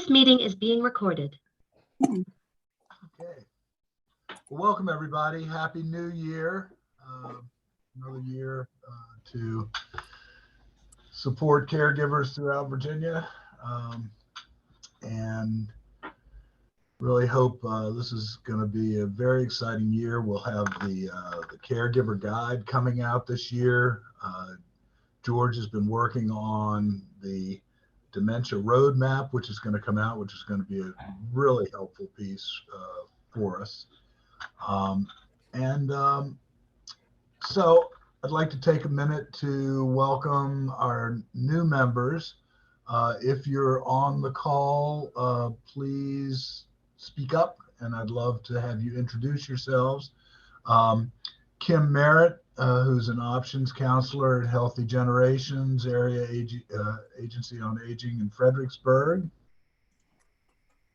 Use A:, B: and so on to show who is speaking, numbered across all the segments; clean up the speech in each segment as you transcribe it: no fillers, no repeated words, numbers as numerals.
A: This meeting is being recorded.
B: Okay. Well, welcome everybody. Happy New Year. Another year to support caregivers throughout Virginia. And really hope this is going to be a very exciting year. We'll have the caregiver guide coming out this year. George has been working on the dementia roadmap, which is going to come out, which is going to be a really helpful piece for us. So I'd like to take a minute to welcome our new members. If you're on the call, please speak up, and I'd love to have you introduce yourselves. Kim Merritt, who's an options counselor at Healthy Generations Area Agency on Aging in Fredericksburg.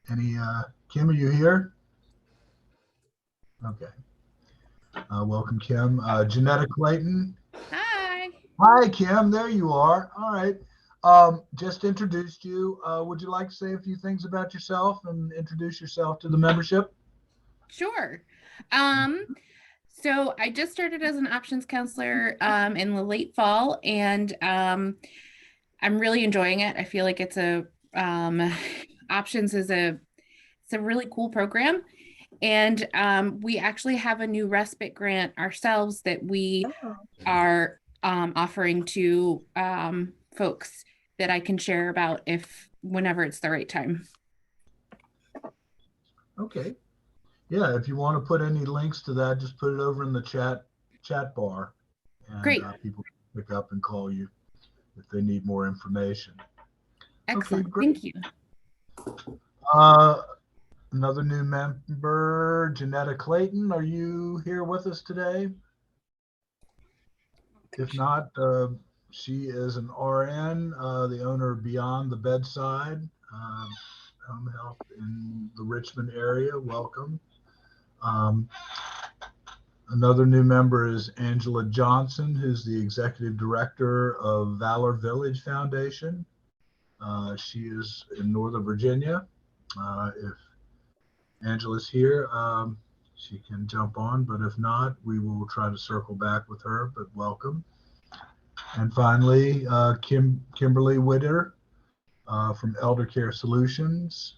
B: Kim, are you here? Okay. Welcome, Kim. Janetta Clayton.
C: Hi.
B: Hi, Kim. There you are. All right. Just introduced you. Would you like to say a few things about yourself and introduce yourself to the membership?
C: Sure. So I just started as an options counselor in the late fall, and I'm really enjoying it. I feel like it's options is it's a really cool program. And we actually have a new respite grant ourselves that we are offering to folks that I can share about whenever it's the right time.
B: Okay. Yeah, if you want to put any links to that, just put it over in the chat bar. And,
C: Great.
B: People can pick up and call you if they need more information.
C: Excellent.
B: Okay, great.
C: Thank you.
B: Another new member, Janetta Clayton. Are you here with us today? If not, she is an RN, the owner of Beyond the Bedside Home Health in the Richmond area. Welcome. Another new member is Angela Johnson, who's the executive director of Valor Village Foundation. She is in Northern Virginia. If Angela's here, she can jump on, but if not, we will try to circle back with her, but welcome. And finally, Kimberly Witter from Elder Care Solutions.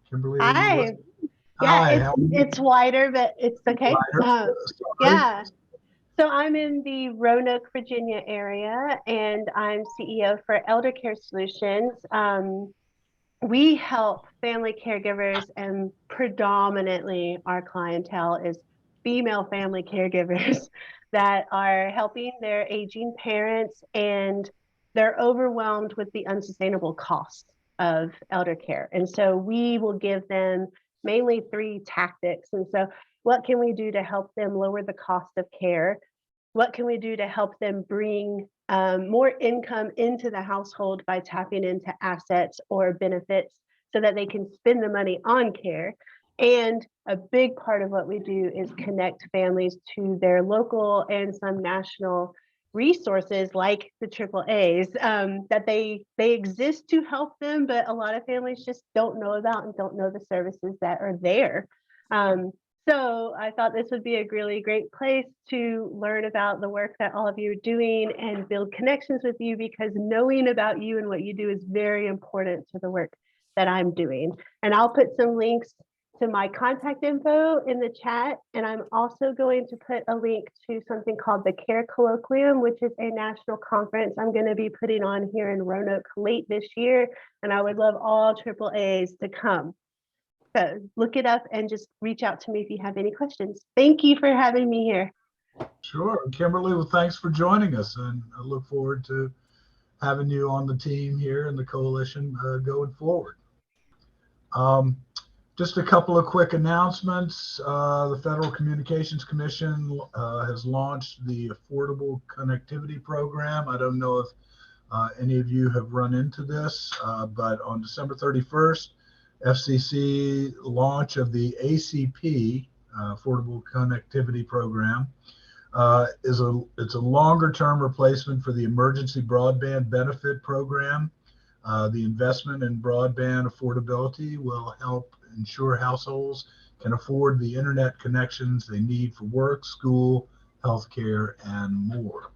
B: Kimberly,
D: Hi.
B: Hi,
D: Yeah, it's wider, but it's okay. Yeah. So I'm in the Roanoke, Virginia area, and I'm CEO for Elder Care Solutions. We help family caregivers, and predominantly our clientele is female family caregivers that are helping their aging parents, and they're overwhelmed with the unsustainable cost of elder care. And so we will give them mainly 3 tactics. And so what can we do to help them lower the cost of care? What can we do to help them bring more income into the household by tapping into assets or benefits so that they can spend the money on care? And a big part of what we do is connect families to their local and some national resources like the AAAs that they exist to help them, but a lot of families just don't know about and don't know the services that are there. So I thought this would be a really great place to learn about the work that all of you are doing and build connections with you, because knowing about you and what you do is very important to the work that I'm doing. And I'll put some links to my contact info in the chat. And I'm also going to put a link to something called the Care Colloquium, which is a national conference I'm going to be putting on here in Roanoke late this year. And I would love all AAAs to come. So look it up and just reach out to me if you have any questions. Thank you for having me here. Sure.
B: Kimberly, well, thanks for joining us. And I look forward to having you on the team here in the coalition going forward. Just a couple of quick announcements. The Federal Communications Commission has launched the Affordable Connectivity Program. I don't know if any of you have run into this, but on December 31st, FCC launch of the ACP, Affordable Connectivity Program, it's a longer term replacement for the Emergency Broadband Benefit Program. The investment in broadband affordability will help ensure households can afford the internet connections they need for work, school, healthcare, and more.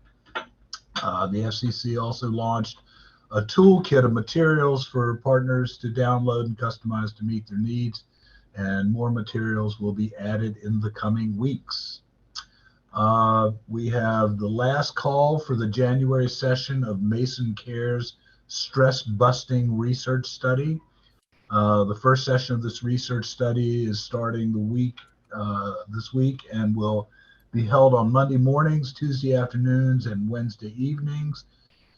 B: The FCC also launched a toolkit of materials for partners to download and customize to meet their needs, and more materials will be added in the coming weeks. We have the last call for the January session of Mason Care's Stress Busting Research Study. The first session of this research study is starting this week and will be held on Monday mornings, Tuesday afternoons, and Wednesday evenings.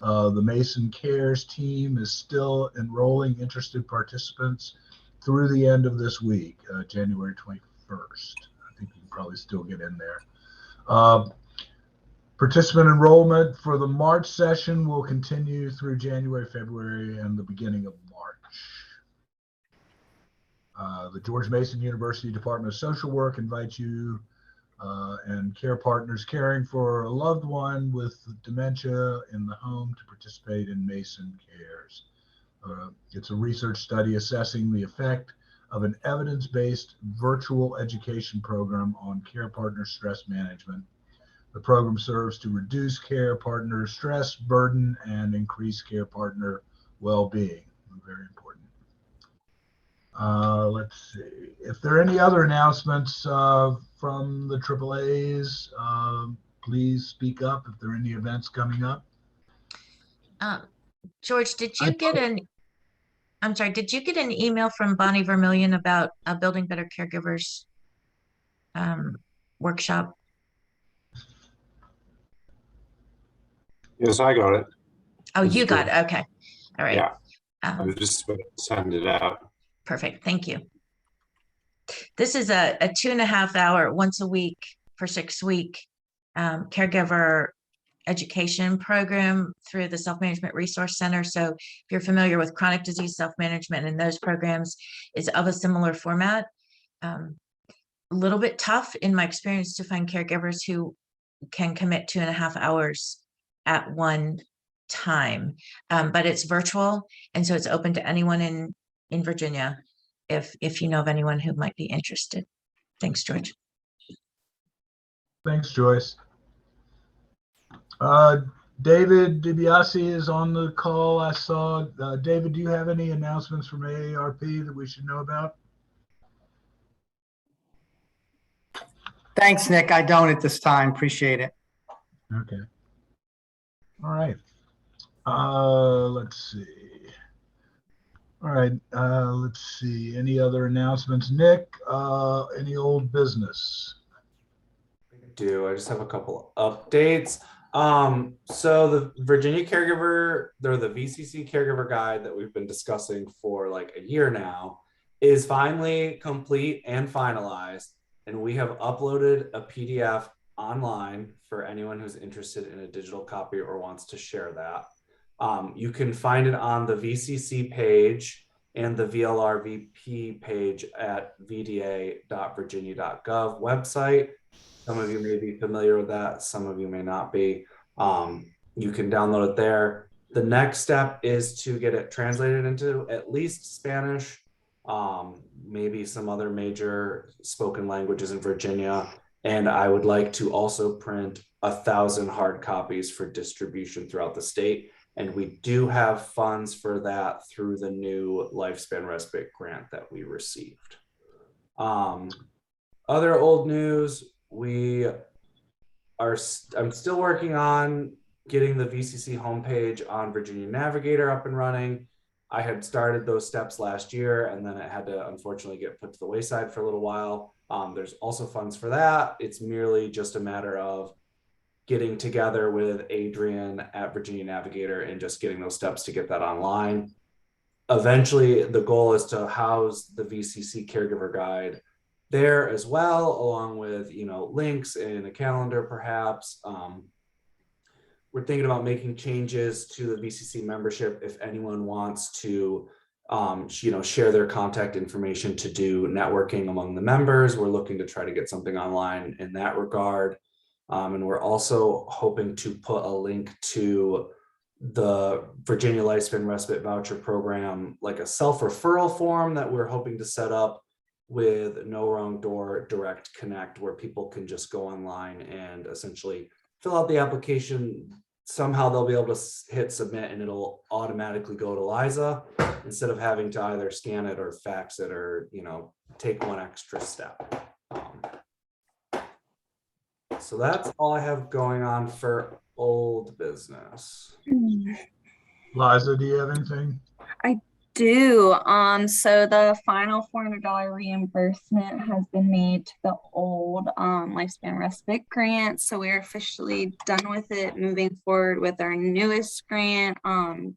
B: The Mason Cares team is still enrolling interested participants through the end of this week, January 21st. I think you can probably still get in there. Participant enrollment for the March session will continue through January, February, and the beginning of March. The George Mason University Department of Social Work invites you and care partners caring for a loved one with dementia in the home to participate in Mason Cares. It's a research study assessing the effect of an evidence-based virtual education program on care partner stress management. The program serves to reduce care partner stress, burden, and increase care partner well-being. Very important. Let's see. If there are any other announcements from the AAAs, please speak up if there are any events coming up.
A: George, did you get an email from Bonnie Vermillion about a Building Better Caregivers workshop?
E: Yes, I got it.
A: Oh, you got it. Okay. All right.
E: Yeah. I was just about to send it out.
A: Perfect. Thank you. This is a 2.5 hour, once a week for 6 week caregiver education program through the Self-Management Resource Center. So if you're familiar with chronic disease self-management and those programs, is of a similar format. A little bit tough in my experience to find caregivers who can commit 2.5 hours at one time, but it's virtual, and so it's open to anyone in Virginia if you know of anyone who might be interested. Thanks, George.
B: Thanks, Joyce. David DiBiase is on the call. I saw. David, do you have any announcements from AARP that we should know about?
F: Thanks, Nick. I don't at this time. Appreciate it.
B: Okay. All right. Let's see. All right. Let's see. Any other announcements? Nick, any old business?
G: I just have a couple of updates. So the Virginia Caregiver, or the VCC Caregiver Guide that we've been discussing for like a year now, is finally complete and finalized. And we have uploaded a PDF online for anyone who's interested in a digital copy or wants to share that. You can find it on the VCC page and the VLRVP page at vda.virginia.gov website. Some of you may be familiar with that. Some of you may not be. You can download it there. The next step is to get it translated into at least Spanish, maybe some other major spoken languages in Virginia. And I would like to also print 1,000 hard copies for distribution throughout the state. And we do have funds for that through the new Lifespan Respite grant that we received. Other old news, I'm still working on getting the VCC homepage on Virginia Navigator up and running. I had started those steps last year, and then it had to unfortunately get put to the wayside for a little while. There's also funds for that. It's merely just a matter of getting together with Adrian at Virginia Navigator and just getting those steps to get that online. Eventually, the goal is to house the VCC Caregiver Guide there as well, along with links and a calendar perhaps. We're thinking about making changes to the VCC membership if anyone wants to share their contact information to do networking among the members. We're looking to try to get something online in that regard. And we're also hoping to put a link to the Virginia Lifespan Respite Voucher Program, like a self-referral form that we're hoping to set up with no wrong door direct connect, where people can just go online and essentially fill out the application. Somehow they'll be able to hit submit and it'll automatically go to Liza instead of having to either scan it or fax it or, you know, take one extra step. So that's all I have going on for old business.
B: Liza, do you have anything?
H: I do. So the final $400 reimbursement has been made to the old lifespan respite grant. So we're officially done with it, moving forward with our newest grant,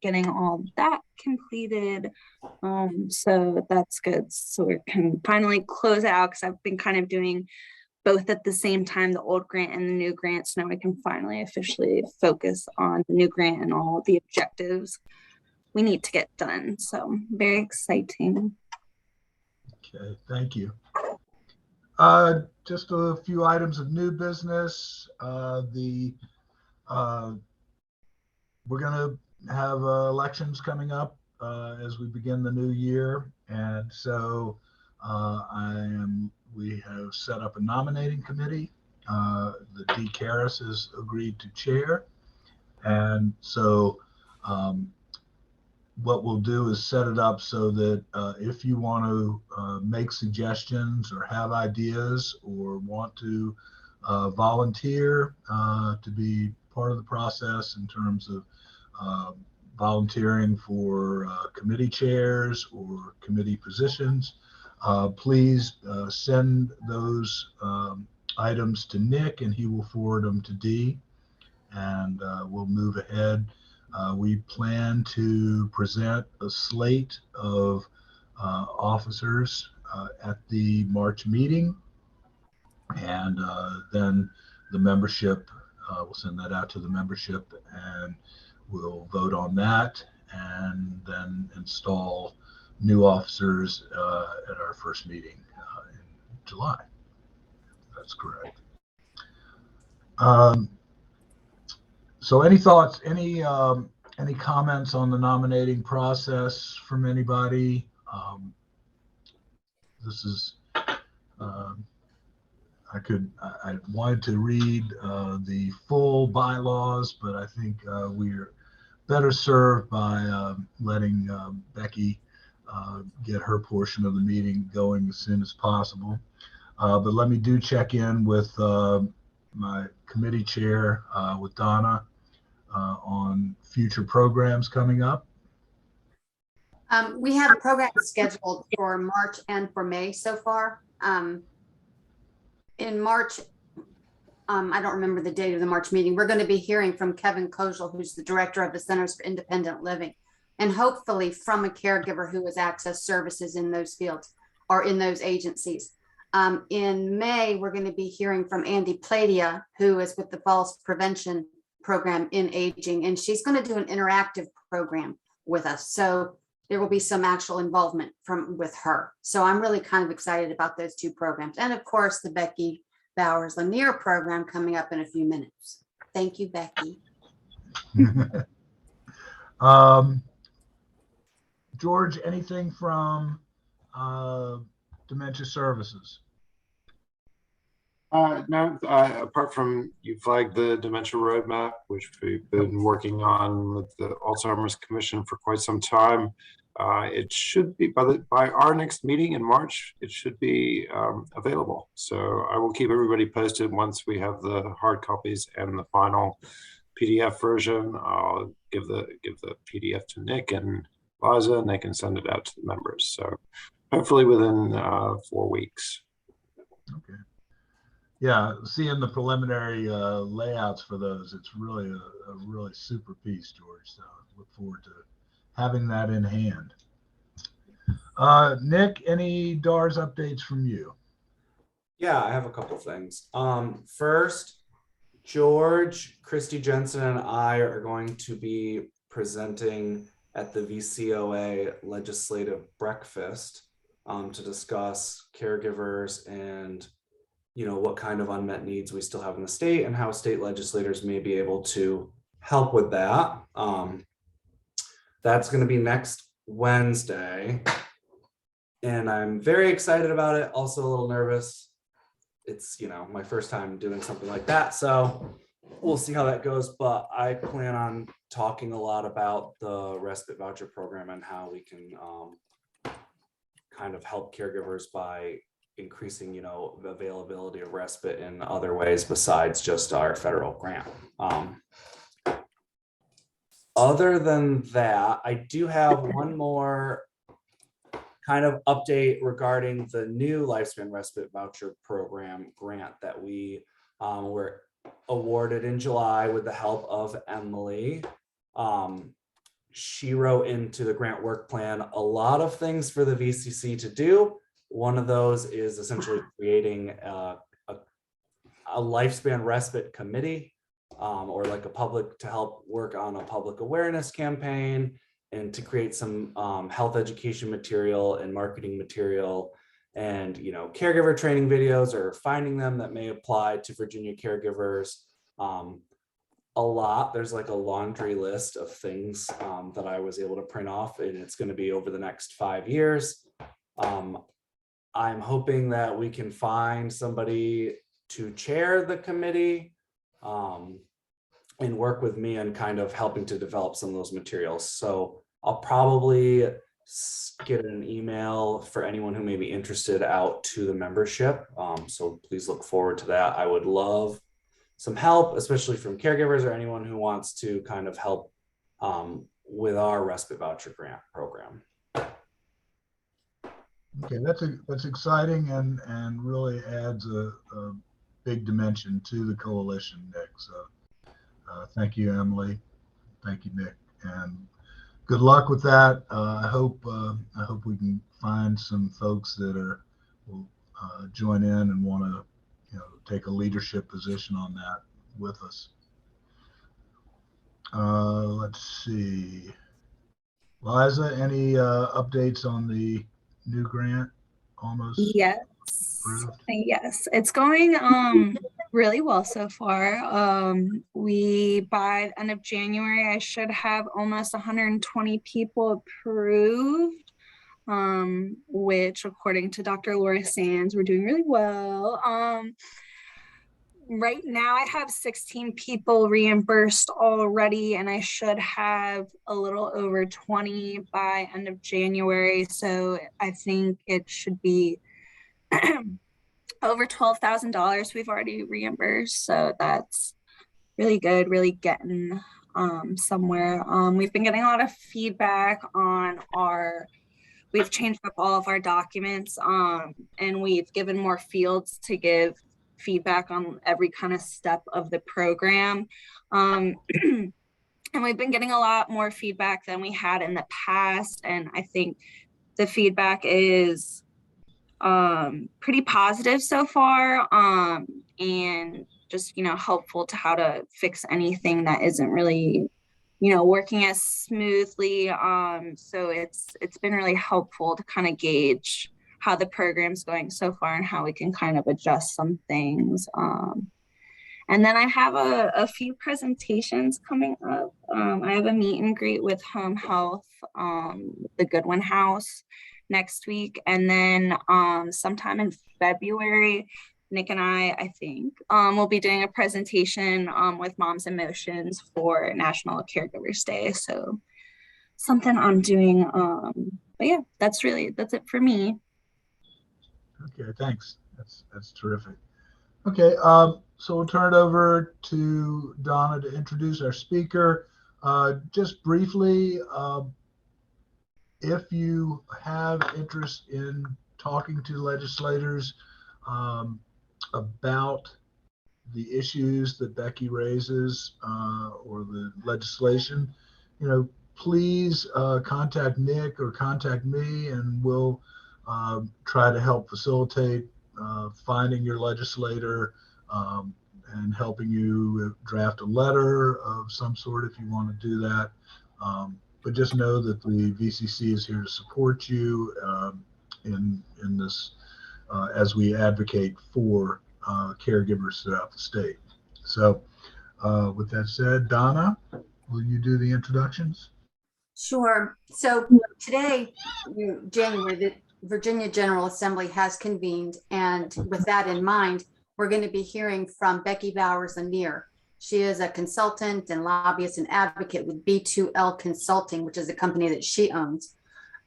H: getting all that completed. So that's good. So we can finally close out, because I've been kind of doing both at the same time, the old grant and the new grant. So now we can finally officially focus on the new grant and all the objectives we need to get done. So very exciting.
B: Okay, thank you. Just a few items of new business. We're going to have elections coming up as we begin the new year, and so we have set up a nominating committee that Dee Karras has agreed to chair, and so what we'll do is set it up so that if you want to make suggestions or have ideas or want to volunteer to be part of the process in terms of volunteering for committee chairs or committee positions, please send those items to Nick and he will forward them to Dee, and we'll move ahead. We plan to present a slate of officers at the March meeting, and then the membership, we'll send that out to the membership and we'll vote on that and then install new officers at our first meeting in July. That's correct. So any thoughts, any comments on the nominating process from anybody? This is, I wanted to read the full bylaws, but I think we're better served by letting Becky get her portion of the meeting going as soon as possible. But let me check in with my committee chair, with Donna, on future programs coming up.
I: We have programs scheduled for March and for May so far. In March, I don't remember the date of the March meeting. We're going to be hearing from Kevin Kozel, who's the director of the Centers for Independent Living, and hopefully from a caregiver who has accessed services in those fields or in those agencies. In May, we're going to be hearing from Andy Platia, who is with the Falls Prevention Program in Aging, and she's going to do an interactive program with us. So there will be some actual involvement with her. So I'm really kind of excited about those two programs. And of course, the Becky Bowers Lanier program coming up in a few minutes. Thank you, Becky.
B: George, anything from Dementia Services?
E: No, apart from you flagged the dementia roadmap, which we've been working on with the Alzheimer's Commission for quite some time. It should be by our next meeting in March, it should be available. So I will keep everybody posted once we have the hard copies and the final PDF version. I'll give the PDF to Nick and Liza, and they can send it out to the members. So hopefully within 4 weeks.
B: Okay. Yeah, seeing the preliminary layouts for those, it's really a really super piece, George. So I look forward to having that in hand. Nick, any DARS updates from you?
G: Yeah, I have a couple things. First, George, Christy Jensen, and I are going to be presenting at the VCOA legislative breakfast to discuss caregivers and what kind of unmet needs we still have in the state and how state legislators may be able to help with that. That's going to be next Wednesday. And I'm very excited about it. Also a little nervous. It's, my first time doing something like that. So we'll see how that goes. But I plan on talking a lot about the respite voucher program and how we can kind of help caregivers by increasing, the availability of respite in other ways besides just our federal grant. Other than that, I do have one more kind of update regarding the new Lifespan Respite Voucher Program grant that we were awarded in July with the help of Emily. She wrote into the grant work plan a lot of things for the VCC to do. One of those is essentially creating a lifespan respite committee, or like to help work on a public awareness campaign, and to create some health education material and marketing material, and caregiver training videos, or finding them that may apply to Virginia caregivers. A lot. There's like a laundry list of things that I was able to print off, and it's going to be over the next 5 years. I'm hoping that we can find somebody to chair the committee and work with me on kind of helping to develop some of those materials. So I'll probably get an email for anyone who may be interested out to the membership. So please look forward to that. I would love some help, especially from caregivers or anyone who wants to kind of help with our respite voucher grant program.
B: Okay, that's exciting and really adds a big dimension to the coalition, Nick. So thank you, Emily. Thank you, Nick, and good luck with that. I hope we can find some folks that will join in and want to take a leadership position on that with us. Let's see, Liza, any updates on the new grant? Almost.
H: Yes.
B: approved?
H: Yes, it's going really well so far. By the end of January, I should have almost 120 people approved, which according to Dr. Laura Sands, we're doing really well. Right now I have 16 people reimbursed already, and I should have a little over 20 by end of January. So I think it should be over $12,000 we've already reimbursed. So that's really good, really getting somewhere. We've been getting a lot of feedback on we've changed up all of our documents, and we've given more fields to give feedback on every kind of step of the program. And we've been getting a lot more feedback than we had in the past. And I think the feedback is pretty positive so far, and just, helpful to how to fix anything that isn't really, working as smoothly. So it's been really helpful to kind of gauge how the program's going so far and how we can kind of adjust some things. And then I have a few presentations coming up. I have a meet and greet with Home Health, the Goodwin House next week. And then sometime in February, Nick and I think, we'll be doing a presentation with Moms in Motions for National Caregivers Day. So something I'm doing. But yeah, that's it for me.
B: Okay, thanks. That's terrific. Okay, so we'll turn it over to Donna to introduce our speaker. Just briefly, if you have interest in talking to legislators about the issues that Becky raises or the legislation, please contact Nick or contact me, and we'll try to help facilitate finding your legislator and helping you draft a letter of some sort if you want to do that. But just know that the VCC is here to support you in this as we advocate for caregivers throughout the state. So With that said, Donna, will you do the introductions?
I: Sure. So today, January, the Virginia General Assembly has convened, and with that in mind, we're going to be hearing from Becky Bowers-Lanier. She is a consultant and lobbyist and advocate with B2L Consulting, which is a company that she owns.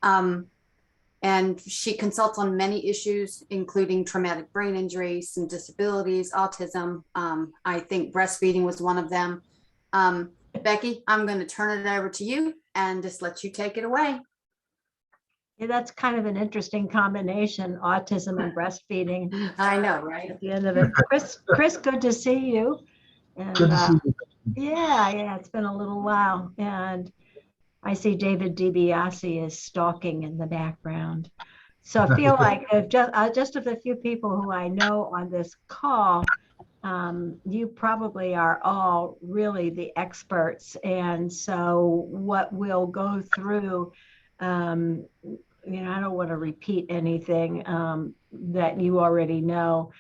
I: And she consults on many issues, including traumatic brain injury, some disabilities, autism. I think breastfeeding was one of them. Becky, I'm going to turn it over to you and just let you take it away.
J: Yeah, that's kind of an interesting combination, autism and breastfeeding.
I: I know, right?
J: At the end of it. Chris, good to see you. And
B: Good to see you.
J: yeah, it's been a little while. And I see David DiBiase is stalking in the background. So I feel like if just of the few people who I know on this call, you probably are all really the experts. And so what we'll go through, I don't want to repeat anything that you already know.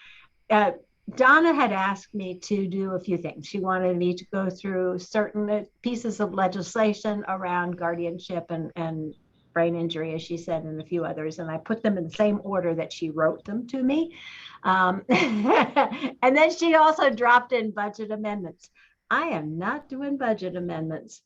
J: Donna had asked me to do a few things. She wanted me to go through certain pieces of legislation around guardianship and brain injury, as she said, and a few others. And I put them in the same order that she wrote them to me. And then she also dropped in budget amendments. I am not doing budget amendments.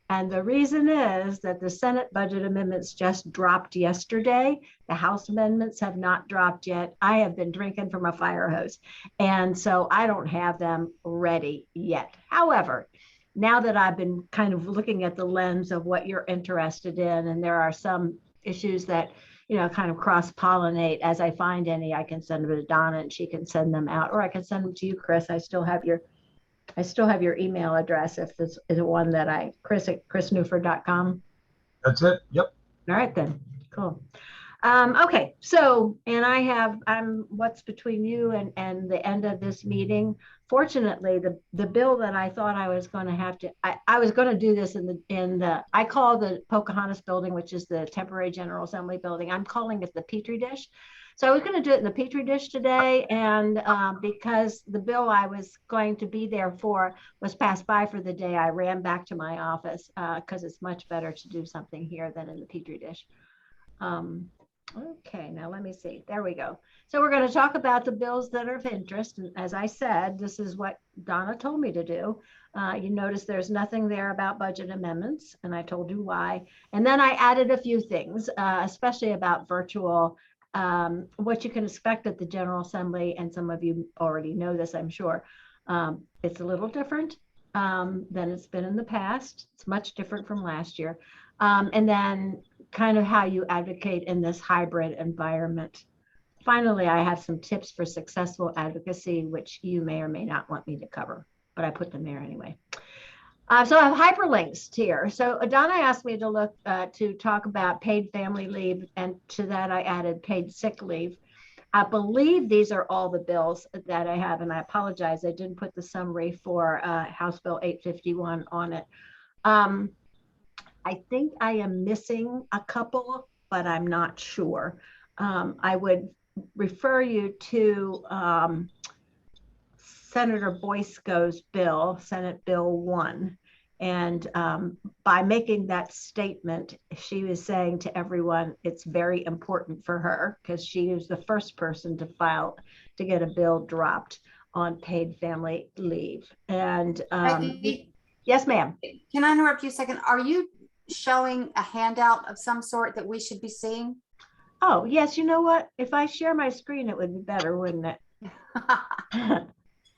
J: And the reason is that the Senate budget amendments just dropped yesterday. The House amendments have not dropped yet. I have been drinking from a fire hose. And so I don't have them ready yet. However, now that I've been kind of looking at the lens of what you're interested in, and there are some issues that, kind of cross-pollinate, as I find any, I can send them to Donna and she can send them out, or I can send them to you, Chris. I still have your email address if this is one that chris@chrisnewford.com.
B: That's it. Yep.
J: All right then. Cool. Okay. So, and I'm what's between you and the end of this meeting. Fortunately, the bill that I thought I was going to have to, I was going to do this in the I call the Pocahontas building, which is the temporary General Assembly building. I'm calling it the Petri dish. So I was going to do it in the Petri dish today, and because the bill I was going to be there for was passed by for the day, I ran back to my office because it's much better to do something here than in the Petri dish. Okay, now let me see. There we go. So we're going to talk about the bills that are of interest. And as I said, this is what Donna told me to do. You notice there's nothing there about budget amendments, and I told you why. And then I added a few things, especially about virtual, what you can expect at the General Assembly, and some of you already know this, I'm sure. It's a little different than it's been in the past. It's much different from last year. And then kind of how you advocate in this hybrid environment. Finally, I have some tips for successful advocacy, which you may or may not want me to cover, but I put them there anyway. So I have hyperlinks here. So Donna asked me to look to talk about paid family leave, and to that I added paid sick leave. I believe these are all the bills that I have, and I apologize, I didn't put the summary for House Bill 851 on it. I think I am missing a couple, but I'm not sure. I would refer you to Senator Boysko's bill, Senate Bill 1. And by making that statement, she was saying to everyone, it's very important for her because she was the first person to get a bill dropped on paid family leave. And yes, ma'am.
I: Can I interrupt you a second? Are you showing a handout of some sort that we should be seeing?
J: Oh, yes. You know what? If I share my screen, it would be better, wouldn't it?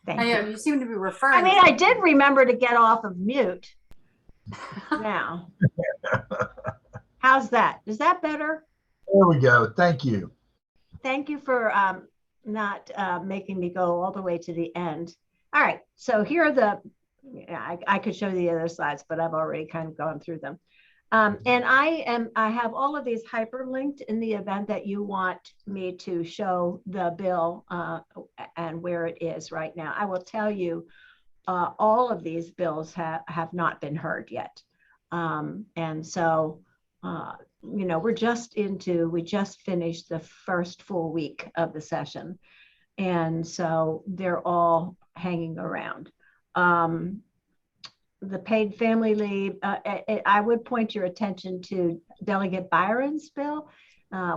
J: Thank you.
I: You seem to be referring.
J: I mean, I did remember to get off of mute. Now, how's that? Is that better?
B: There we go. Thank you.
J: Thank you for not making me go all the way to the end. All right. So here are I could show the other slides, but I've already kind of gone through them. And I have all of these hyperlinked in the event that you want me to show the bill and where it is right now. I will tell you, all of these bills have not been heard yet. And so, we just finished the first full week of the session. And so they're all hanging around. the paid family leave, I would point your attention to Delegate Byron's bill,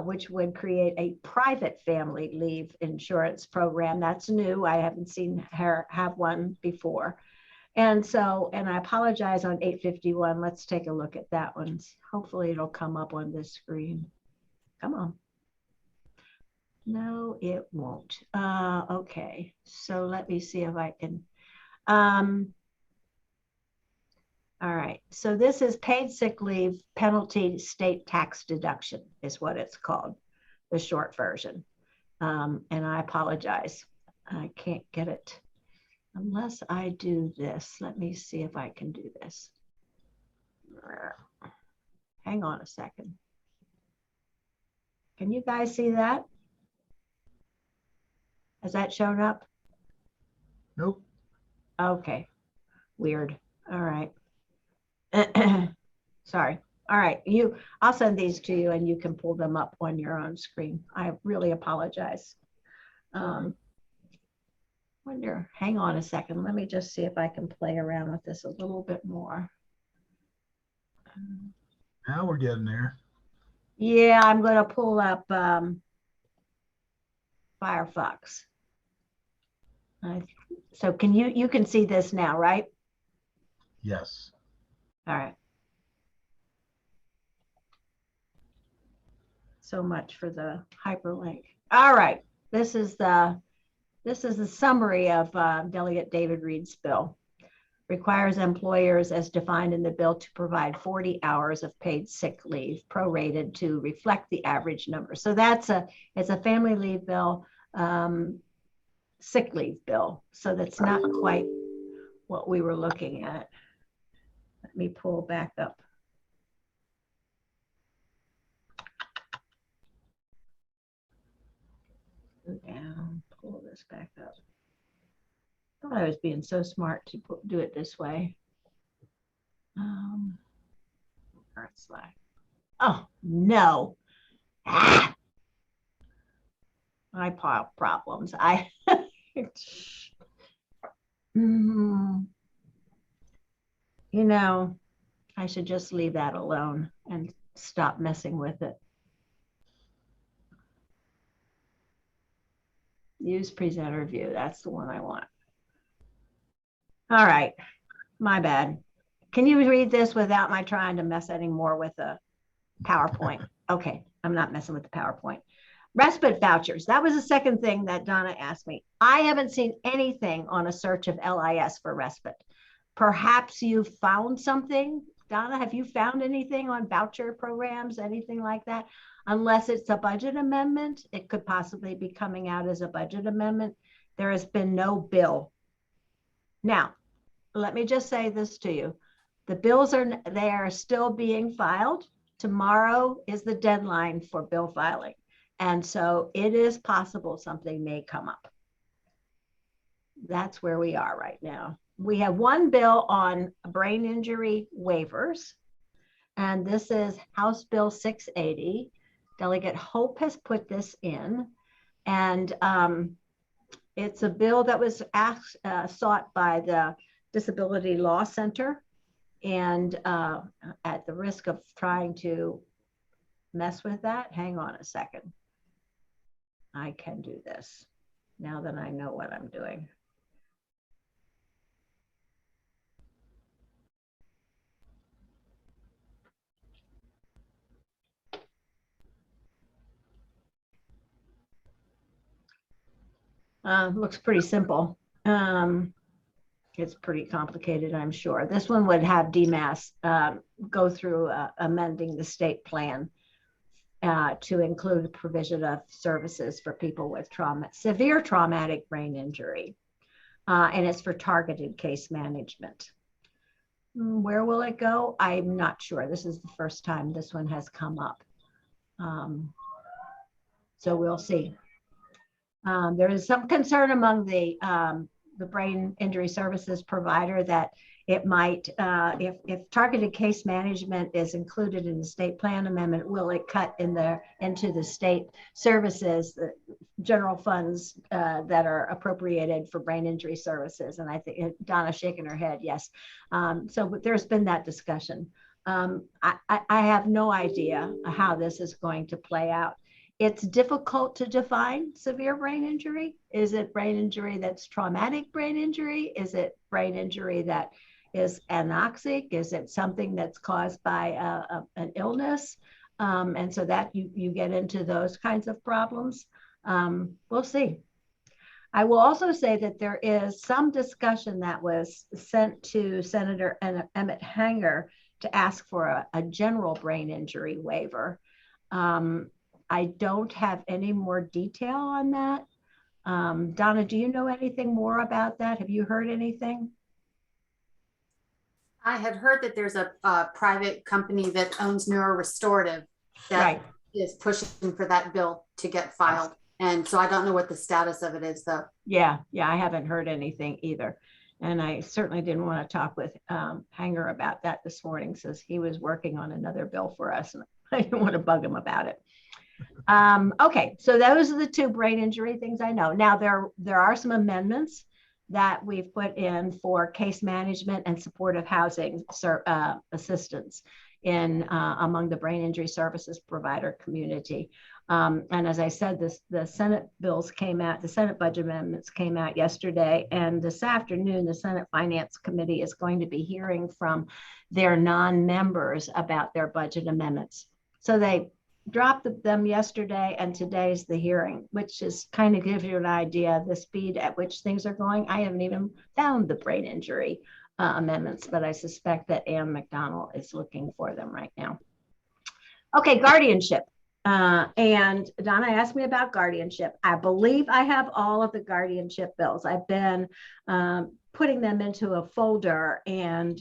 J: which would create a private family leave insurance program. That's new. I haven't seen her have one before. And so, and I apologize on 851. Let's take a look at that one. Hopefully it'll come up on this screen. Come on. No, it won't. Okay, so let me see if I can. All right, so this is paid sick leave penalty state tax deduction is what it's called, the short version. And I apologize. I can't get it unless I do this. Let me see if I can do this. Hang on a second. Can you guys see that? Has that shown up?
B: Nope.
J: Okay, weird. All right. Sorry. All right, I'll send these to you and you can pull them up on your own screen. I really apologize. Wonder, hang on a second. Let me just see if I can play around with this a little bit more.
B: Now we're getting there.
J: Yeah, I'm going to pull up Firefox. So can you can see this now, right?
B: Yes.
J: All right. So much for the hyperlink. All right. This is the summary of Delegate David Reed's bill. Requires employers as defined in the bill to provide 40 hours of paid sick leave prorated to reflect the average number. So it's a family leave bill, sick leave bill. So that's not quite what we were looking at. Let me pull back up. Go down, pull this back up. I thought I was being so smart to do it this way. Oh, no. Ah. My problems. You know, I should just leave that alone and stop messing with it. Use presenter view. That's the one I want. All right, my bad. Can you read this without my trying to mess anymore with the PowerPoint? Okay, I'm not messing with the PowerPoint. Respite vouchers. That was the second thing that Donna asked me. I haven't seen anything on a search of LIS for respite. Perhaps you found something. Donna, have you found anything on voucher programs, anything like that? Unless it's a budget amendment, it could possibly be coming out as a budget amendment. There has been no bill. Now, let me just say this to you. The bills they are still being filed. Tomorrow is the deadline for bill filing. And so it is possible something may come up. That's where we are right now. We have one bill on brain injury waivers, and this is House Bill 680. Delegate Hope has put this in, and it's a bill that was sought by the Disability Law Center, and at the risk of trying to mess with that, hang on a second. I can do this now that I know what I'm doing. Looks pretty simple. It's pretty complicated, I'm sure. This one would have DMAS go through amending the state plan to include a provision of services for people with severe traumatic brain injury. And it's for targeted case management. Where will it go? I'm not sure. This is the first time this one has come up. So we'll see. There is some concern among the the brain injury services provider that it might, if targeted case management is included in the state plan amendment, will it cut into the state services, the general funds that are appropriated for brain injury services? And I think Donna's shaking her head, yes. So there's been that discussion. I have no idea how this is going to play out. It's difficult to define severe brain injury. Is it brain injury that's traumatic brain injury? Is it brain injury that is anoxic? Is it something that's caused by an illness? And so that you get into those kinds of problems. We'll see. I will also say that there is some discussion that was sent to Senator Emmett Hanger to ask for a general brain injury waiver. I don't have any more detail on that. Donna, do you know anything more about that? Have you heard anything?
I: I had heard that there's a private company that owns neurorestorative that is pushing for that bill to get filed. And so I don't know what the status of it is though. Yeah,
J: I haven't heard anything either. And I certainly didn't want to talk with Hanger about that this morning, since he was working on another bill for us. And I didn't want to bug him about it. Okay, so those are the two brain injury things I know. Now, there are some amendments that we've put in for case management and supportive housing assistance in among the brain injury services provider community. And as I said, the Senate bills came out, the Senate budget amendments came out yesterday, and this afternoon, the Senate Finance Committee is going to be hearing from their non-members about their budget amendments. So they dropped them yesterday, and today's the hearing, which is kind of gives you an idea of the speed at which things are going. I haven't even found the brain injury amendments, but I suspect that Ann McDonald is looking for them right now. Okay, guardianship. And Donna asked me about guardianship. I believe I have all of the guardianship bills. I've been putting them into a folder, and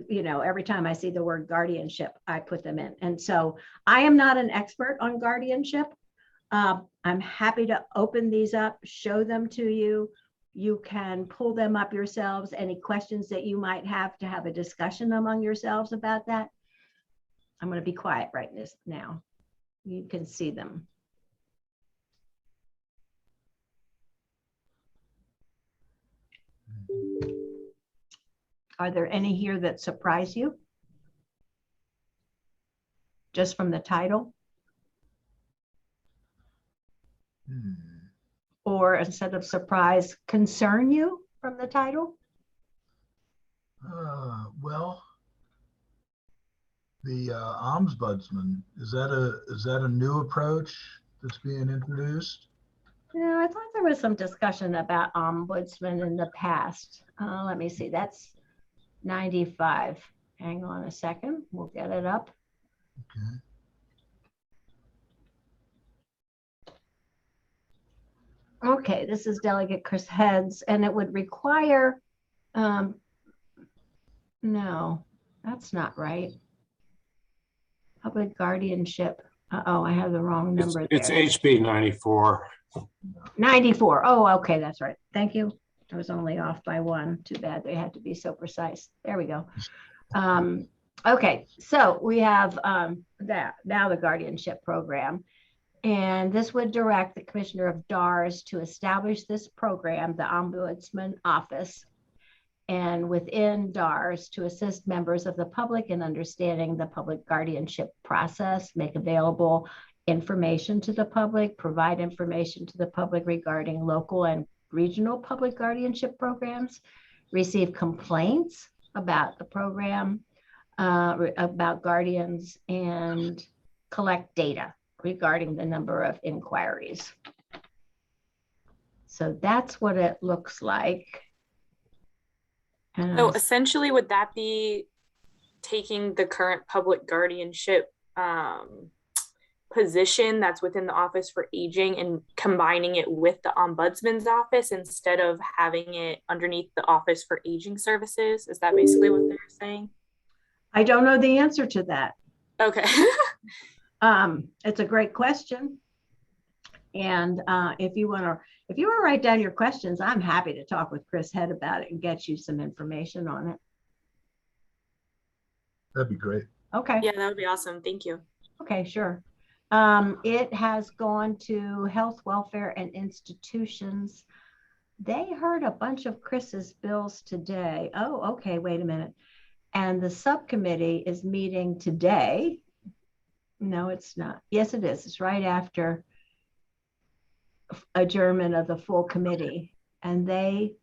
J: you know, every time I see the word guardianship, I put them in. And so I am not an expert on guardianship. I'm happy to open these up, show them to you. You can pull them up yourselves. Any questions that you might have to have a discussion among yourselves about that. I'm going to be quiet right now. You can see them. Are there any here that surprise you? Just from the title? Or instead of surprise, concern you from the title?
B: Well, the ombudsman, is that a new approach that's being introduced?
J: Yeah, I thought there was some discussion about ombudsman in the past. Let me see, that's 95. Hang on a second, we'll get it up. Okay, this is Delegate Chris Heads, and it would require, no, that's not right. Public guardianship. Uh-oh, I have the wrong number.
E: It's HB 94.
J: 94. Oh, okay, that's right. Thank you. I was only off by one. Too bad they had to be so precise. There we go. Okay, so we have that now the guardianship program. And this would direct the Commissioner of DARS to establish this program, the Ombudsman Office, and within DARS to assist members of the public in understanding the public guardianship process, make available information to the public, provide information to the public regarding local and regional public guardianship programs, receive complaints about the program, about guardians, and collect data regarding the number of inquiries. So that's what it looks like.
K: So essentially, would that be taking the current public guardianship position that's within the Office for Aging and combining it with the Ombudsman's office instead of having it underneath the Office for Aging Services? Is that basically what they're saying?
J: I don't know the answer to that.
K: Okay.
J: It's a great question. And if you want to write down your questions, I'm happy to talk with Chris Head about it and get you some information on it.
B: That'd be great.
J: Okay.
K: Yeah, that would be awesome. Thank you.
J: Okay, sure. It has gone to Health, Welfare, and Institutions. They heard a bunch of Chris's bills today. Oh, okay, wait a minute. And the subcommittee is meeting today. No, it's not. Yes, it is. It's right after adjournment of the full committee. And they,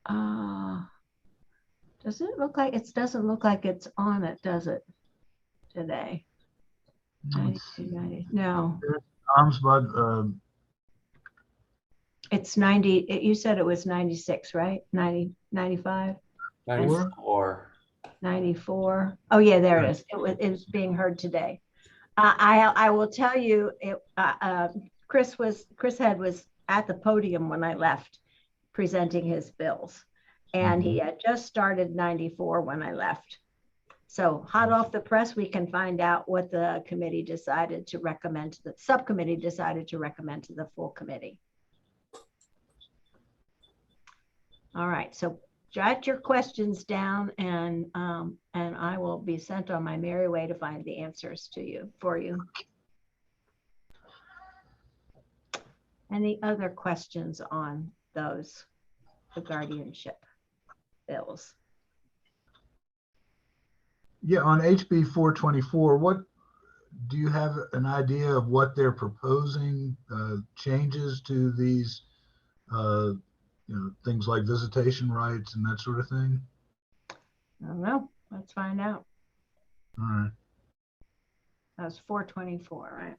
J: does it look like, it doesn't look like it's on it, does it, today? 90, no. It's 90, you said it was 96, right? 90, 95?
G: 94.
J: 94. Oh yeah, there it is. It was being heard today. I will tell you, Chris Head was at the podium when I left presenting his bills, and he had just started 94 when I left. So hot off the press, we can find out what the committee decided to recommend, the subcommittee decided to recommend to the full committee. All right, so jot your questions down, and I will be sent on my merry way to find the answers for you. Any other questions on the guardianship bills?
B: Yeah, on HB 424, what do you have an idea of what they're proposing changes to these things like visitation rights and that sort of thing?
J: I don't know. Let's find out.
B: All right.
J: That was 424, right?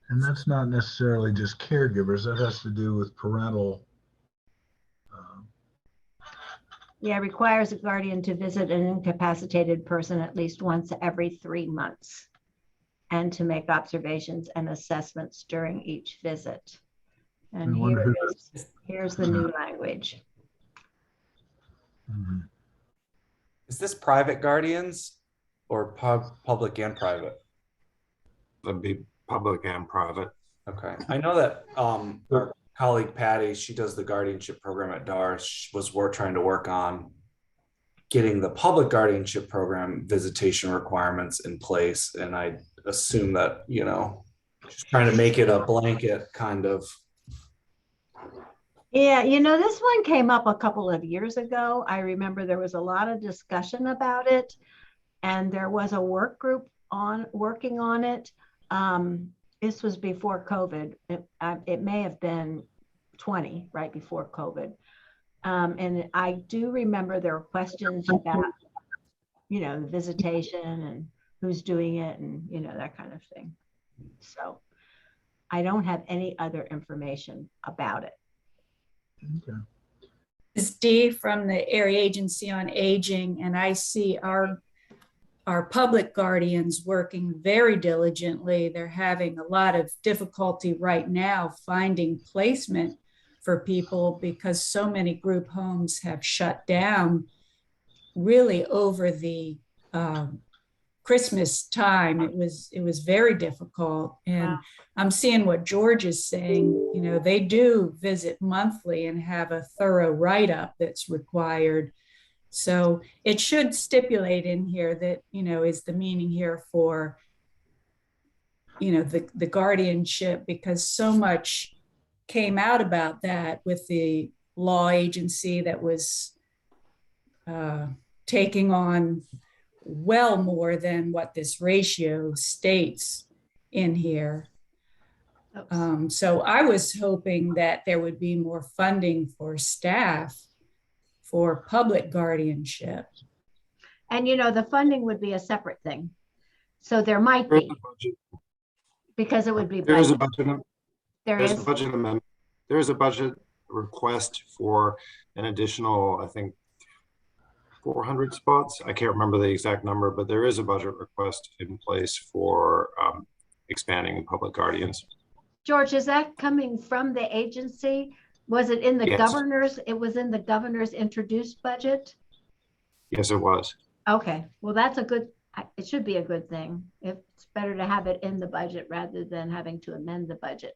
B: And that's not necessarily just caregivers. That has to do with parental.
J: Yeah, requires a guardian to visit an incapacitated person at least once every 3 months and to make observations and assessments during each visit. And here's the new language.
G: Is this private guardians or public and private?
E: That'd be public and private.
G: Okay. I know that our colleague Patty, she does the guardianship program at DARS. She was trying to work on getting the public guardianship program visitation requirements in place. And I assume that, she's trying to make it a blanket kind of.
J: Yeah, this one came up a couple of years ago. I remember there was a lot of discussion about it, and there was a work group working on it. This was before COVID. It may have been 20, right before COVID. And I do remember there were questions about, the visitation and who's doing it and, that kind of thing. So I don't have any other information about it.
B: Okay.
L: This is Dee from the Area Agency on Aging, and I see our public guardians working very diligently. They're having a lot of difficulty right now finding placement for people because so many group homes have shut down really over the Christmas time. It was very difficult. And I'm seeing what George is saying, they do visit monthly and have a thorough write-up that's required. So it should stipulate in here that, is the meaning here for, the guardianship, because so much came out about that with the law agency that was taking on well more than what this ratio states in here. So I was hoping that there would be more funding for staff for public guardianship.
J: And the funding would be a separate thing. So there might be, because it would be
E: There is a
J: budget.
E: budget. There's a budget amendment. There is a budget request for an additional, I think, 400 spots. I can't remember the exact number, but there is a budget request in place for expanding public guardians.
J: George, is that coming from the agency? Was it in the governor's? It was in the governor's introduced budget?
E: Yes, it was.
J: Okay, well, that's a it should be a good thing. It's better to have it in the budget rather than having to amend the budget.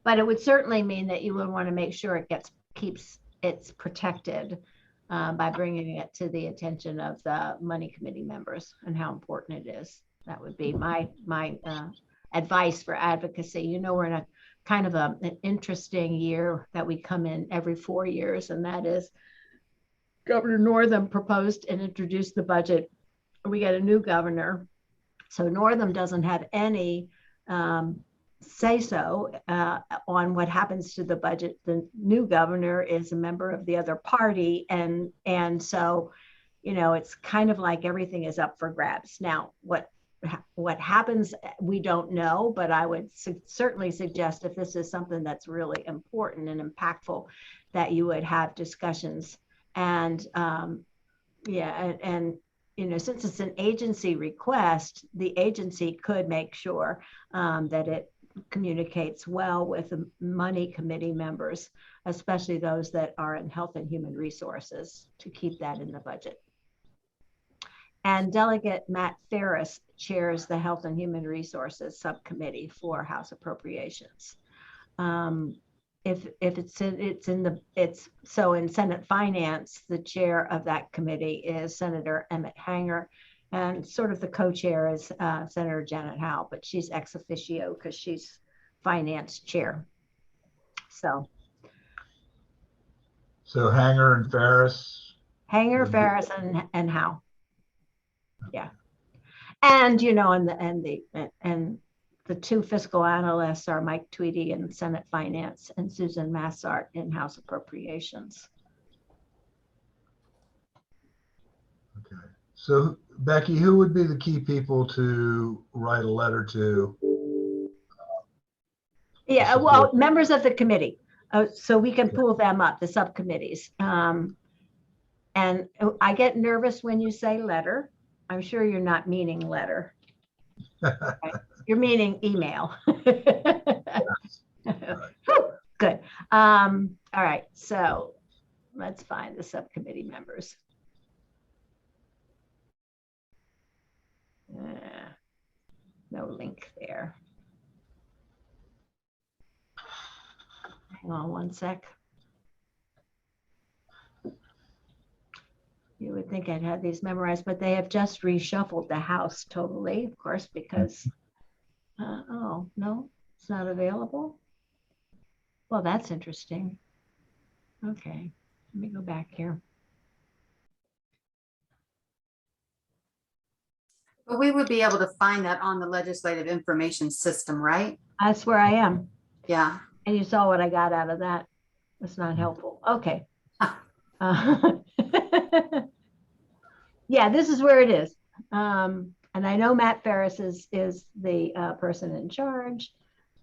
J: But it would certainly mean that you would want to make sure it keeps it's protected by bringing it to the attention of the money committee members and how important it is. That would be my advice for advocacy. You know, we're in a kind of an interesting year that we come in every 4 years, and that is Governor Northam proposed and introduced the budget. We get a new governor. So Northam doesn't have any say-so on what happens to the budget. The new governor is a member of the other party. And so, you know, it's kind of like everything is up for grabs. Now, what happens, we don't know, but I would certainly suggest if this is something that's really important and impactful, that you would have discussions. And you know, since it's an agency request, the agency could make sure that it communicates well with the money committee members, especially those that are in Health and Human Resources, to keep that in the budget. And Delegate Matt Ferris chairs the Health and Human Resources Subcommittee for House Appropriations. So in Senate Finance, the chair of that committee is Senator Emmett Hanger, and sort of the co-chair is Senator Janet Howe, but she's ex officio because she's finance chair. So
B: Hanger and Ferris.
J: Hanger, Ferris, and Howe. Yeah, and you know, and the two fiscal analysts are Mike Tweedy in Senate Finance and Susan Massart in House Appropriations.
B: Okay. So Becky, who would be the key people to write a letter to?
J: Yeah, well, members of the committee. So we can pull them up, the subcommittees. And I get nervous when you say letter. I'm sure you're not meaning letter. Right? You're meaning email. Good. All right. So let's find the subcommittee members. No link there. Hang on one sec. You would think I'd have these memorized, but they have just reshuffled the House totally, of course, because, oh, no, it's not available. Well, that's interesting. Okay, let me go back here.
I: But we would be able to find that on the legislative information system, right?
J: That's where I am.
I: Yeah.
J: And you saw what I got out of that. That's not helpful. Okay. Yeah, this is where it is. And I know Matt Ferris is the person in charge.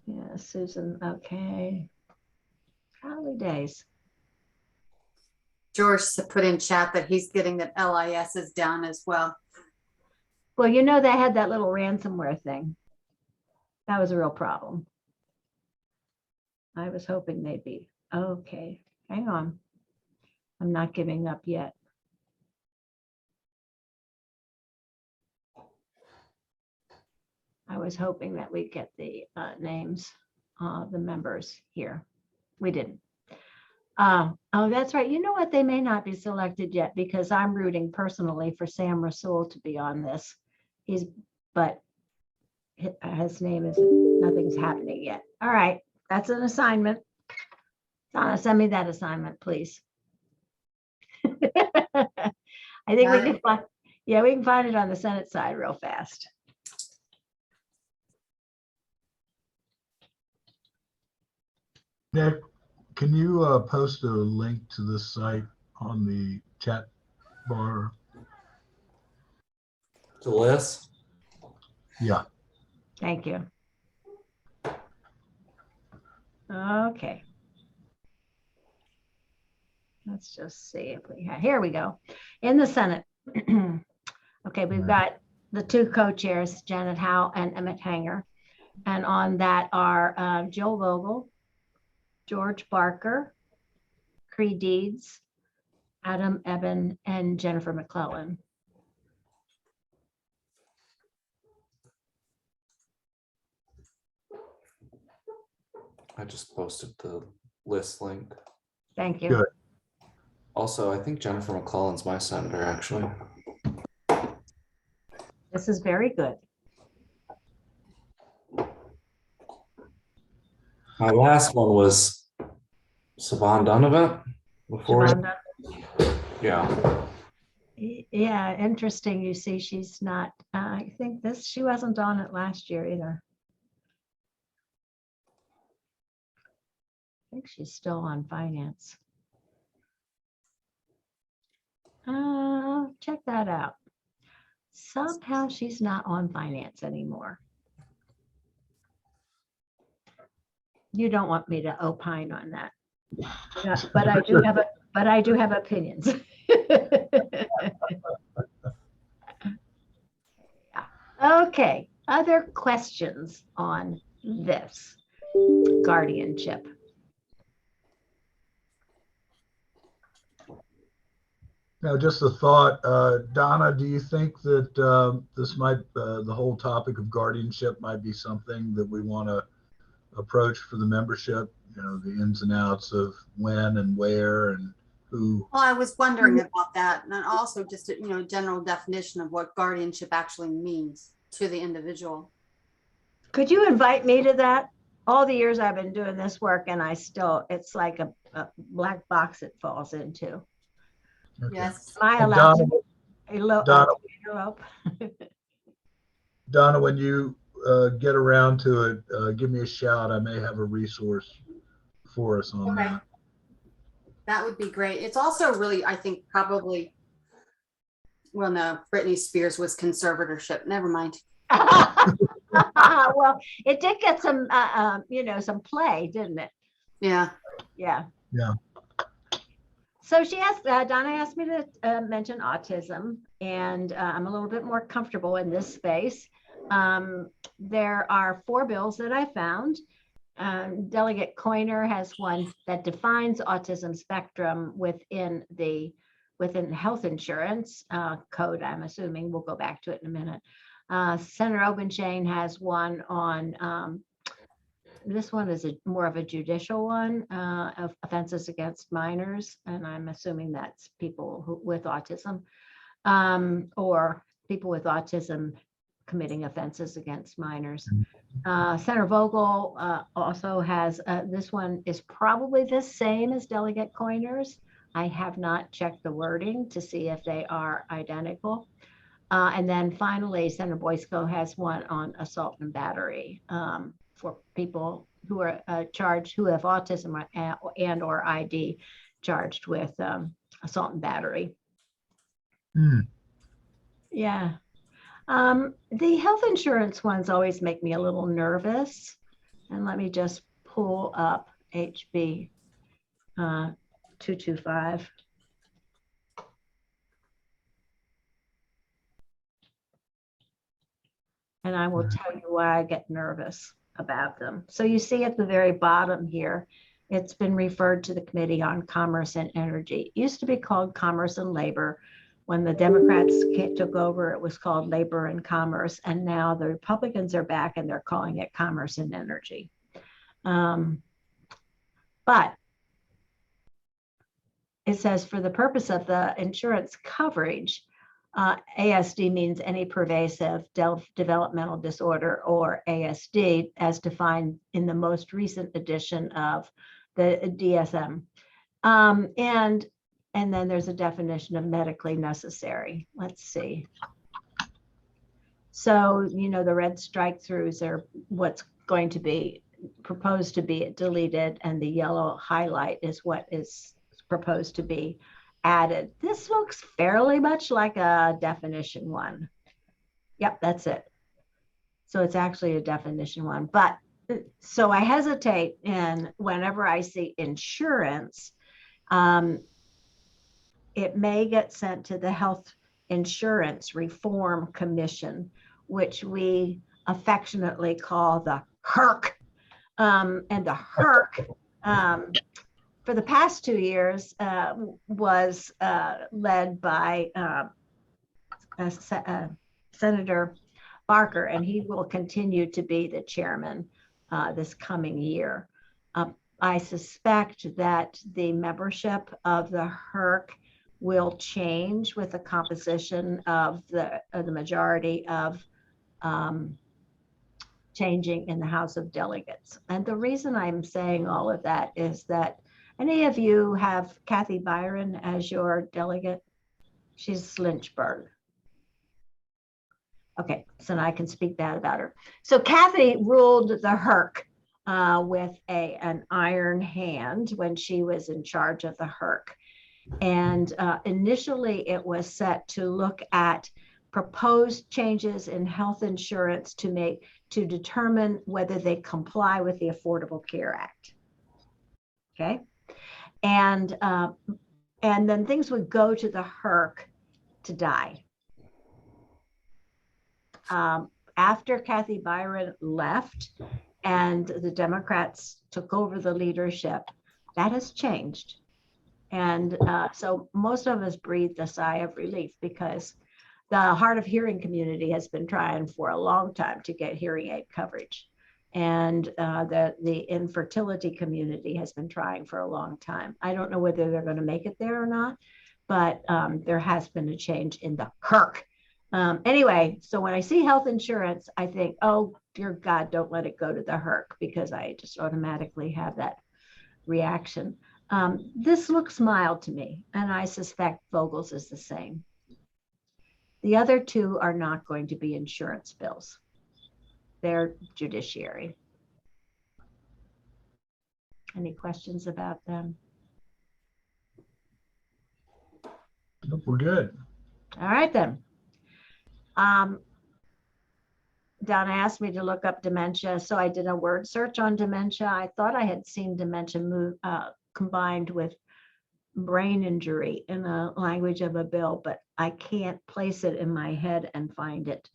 J: Yeah, Susan. Okay. Golly days.
I: George put in chat that he's getting that LIS is down as well.
J: Well, you know, they had that little ransomware thing. That was a real problem. I was hoping they'd be okay. Hang on. I'm not giving up yet. I was hoping that we'd get the names, the members here. We didn't. Oh, that's right. You know what? They may not be selected yet because I'm rooting personally for Sam Rasool to be on this. But his name is, nothing's happening yet. All right. That's an assignment. Donna, send me that assignment, please. I think we can find, yeah, we can find it on the Senate side real fast.
B: Nick, can you post a link to this site on the chat bar?
G: To Liz?
B: Yeah.
J: Thank you. Okay. Let's just see if we have, here we go. In the Senate. Okay, we've got the two co-chairs, Janet Howe and Emmett Hanger. And on that are Jill Vogel, George Barker, Cree Deeds, Adam Eben, and Jennifer McClellan.
G: just posted the list link.
J: Thank you.
B: Good.
G: Also, I think Jennifer McClellan's my senator, actually.
J: This is very good.
G: My last one was Saban Donovan before.
J: Siobhan,
G: Yeah.
J: yeah, interesting. You see, she's not, I think she wasn't on it last year either. I think she's still on finance. Check that out. Somehow she's not on finance anymore. You don't want me to opine on that. Yeah, but I do have opinions. Okay, other questions on this guardianship?
B: Now, just a thought, Donna, do you think that this might, the whole topic of guardianship might be something that we want to approach for the membership? You know, the ins and outs of when and where and who.
I: Well, I was wondering about that, and also just a, general definition of what guardianship actually means to the individual.
J: Could you invite me to that? All the years I've been doing this work, and it's like a black box it falls into.
B: Okay.
I: Yes.
J: Am I allowed to
B: elope? Donna, when you get around to it, give me a shout. I may have a resource for us on that.
I: That would be great. It's also really, I think, probably, well, no, Britney Spears was conservatorship. Never mind.
J: Well, it did get some, some play, didn't it?
I: Yeah.
J: Yeah.
B: Yeah.
J: So Donna asked me to mention autism, and I'm a little bit more comfortable in this space. There are 4 bills that I found. Delegate Coiner has one that defines autism spectrum within health insurance code. I'm assuming we'll go back to it in a minute. Senator Obenshain has one on, this one is more of a judicial one, of offenses against minors. And I'm assuming that's people with autism, or people with autism committing offenses against minors. Senator Vogel also has, this one is probably the same as Delegate Coiner's. I have not checked the wording to see if they are identical. And then finally, Senator Boysko has one on assault and battery for people who are charged, who have autism and or ID charged with assault and battery. Yeah. The health insurance ones always make me a little nervous. And let me just pull up HB 225. And I will tell you why I get nervous about them. So you see at the very bottom here, it's been referred to the Committee on Commerce and Energy. It used to be called Commerce and Labor. When the Democrats took over, it was called Labor and Commerce. And now the Republicans are back and they're calling it Commerce and Energy. But it says for the purpose of the insurance coverage, ASD means any pervasive developmental disorder, or ASD as defined in the most recent edition of the DSM. And then there's a definition of medically necessary. Let's see. So, the red strike throughs are what's going to be proposed to be deleted, and the yellow highlight is what is proposed to be added. This looks fairly much like a definition one. Yep, that's it. So it's actually a definition one. But so I hesitate, and whenever I see insurance, it may get sent to the Health Insurance Reform Commission, which we affectionately call the HERC. And the HERC, for the past 2 years, was led by Senator Barker, and he will continue to be the chairman this coming year. I suspect that the membership of the HERC will change with the composition of the majority of changing in the House of Delegates. And the reason I'm saying all of that is that any of you have Kathy Byron as your delegate? She's Lynchburg. Okay, so now I can speak bad about her. So Kathy ruled the HERC with an iron hand when she was in charge of the HERC. And initially it was set to look at proposed changes in health insurance to determine whether they comply with the Affordable Care Act. Okay, and then things would go to the HERC to die. After Kathy Byron left and the Democrats took over the leadership, that has changed. And so most of us breathed a sigh of relief, because the hard of hearing community has been trying for a long time to get hearing aid coverage. And the infertility community has been trying for a long time. I don't know whether they're going to make it there or not, but there has been a change in the HERC. Anyway, so when I see health insurance, I think, oh, dear God, don't let it go to the HERC, because I just automatically have that reaction. This looks mild to me, and I suspect Vogel's is the same. The other two are not going to be insurance bills. They're judiciary. Any questions about them?
B: Nope, we're good.
J: All right, then. Donna asked me to look up dementia, so I did a word search on dementia. I thought I had seen dementia combined with brain injury in the language of a bill, but I can't place it in my head and find it.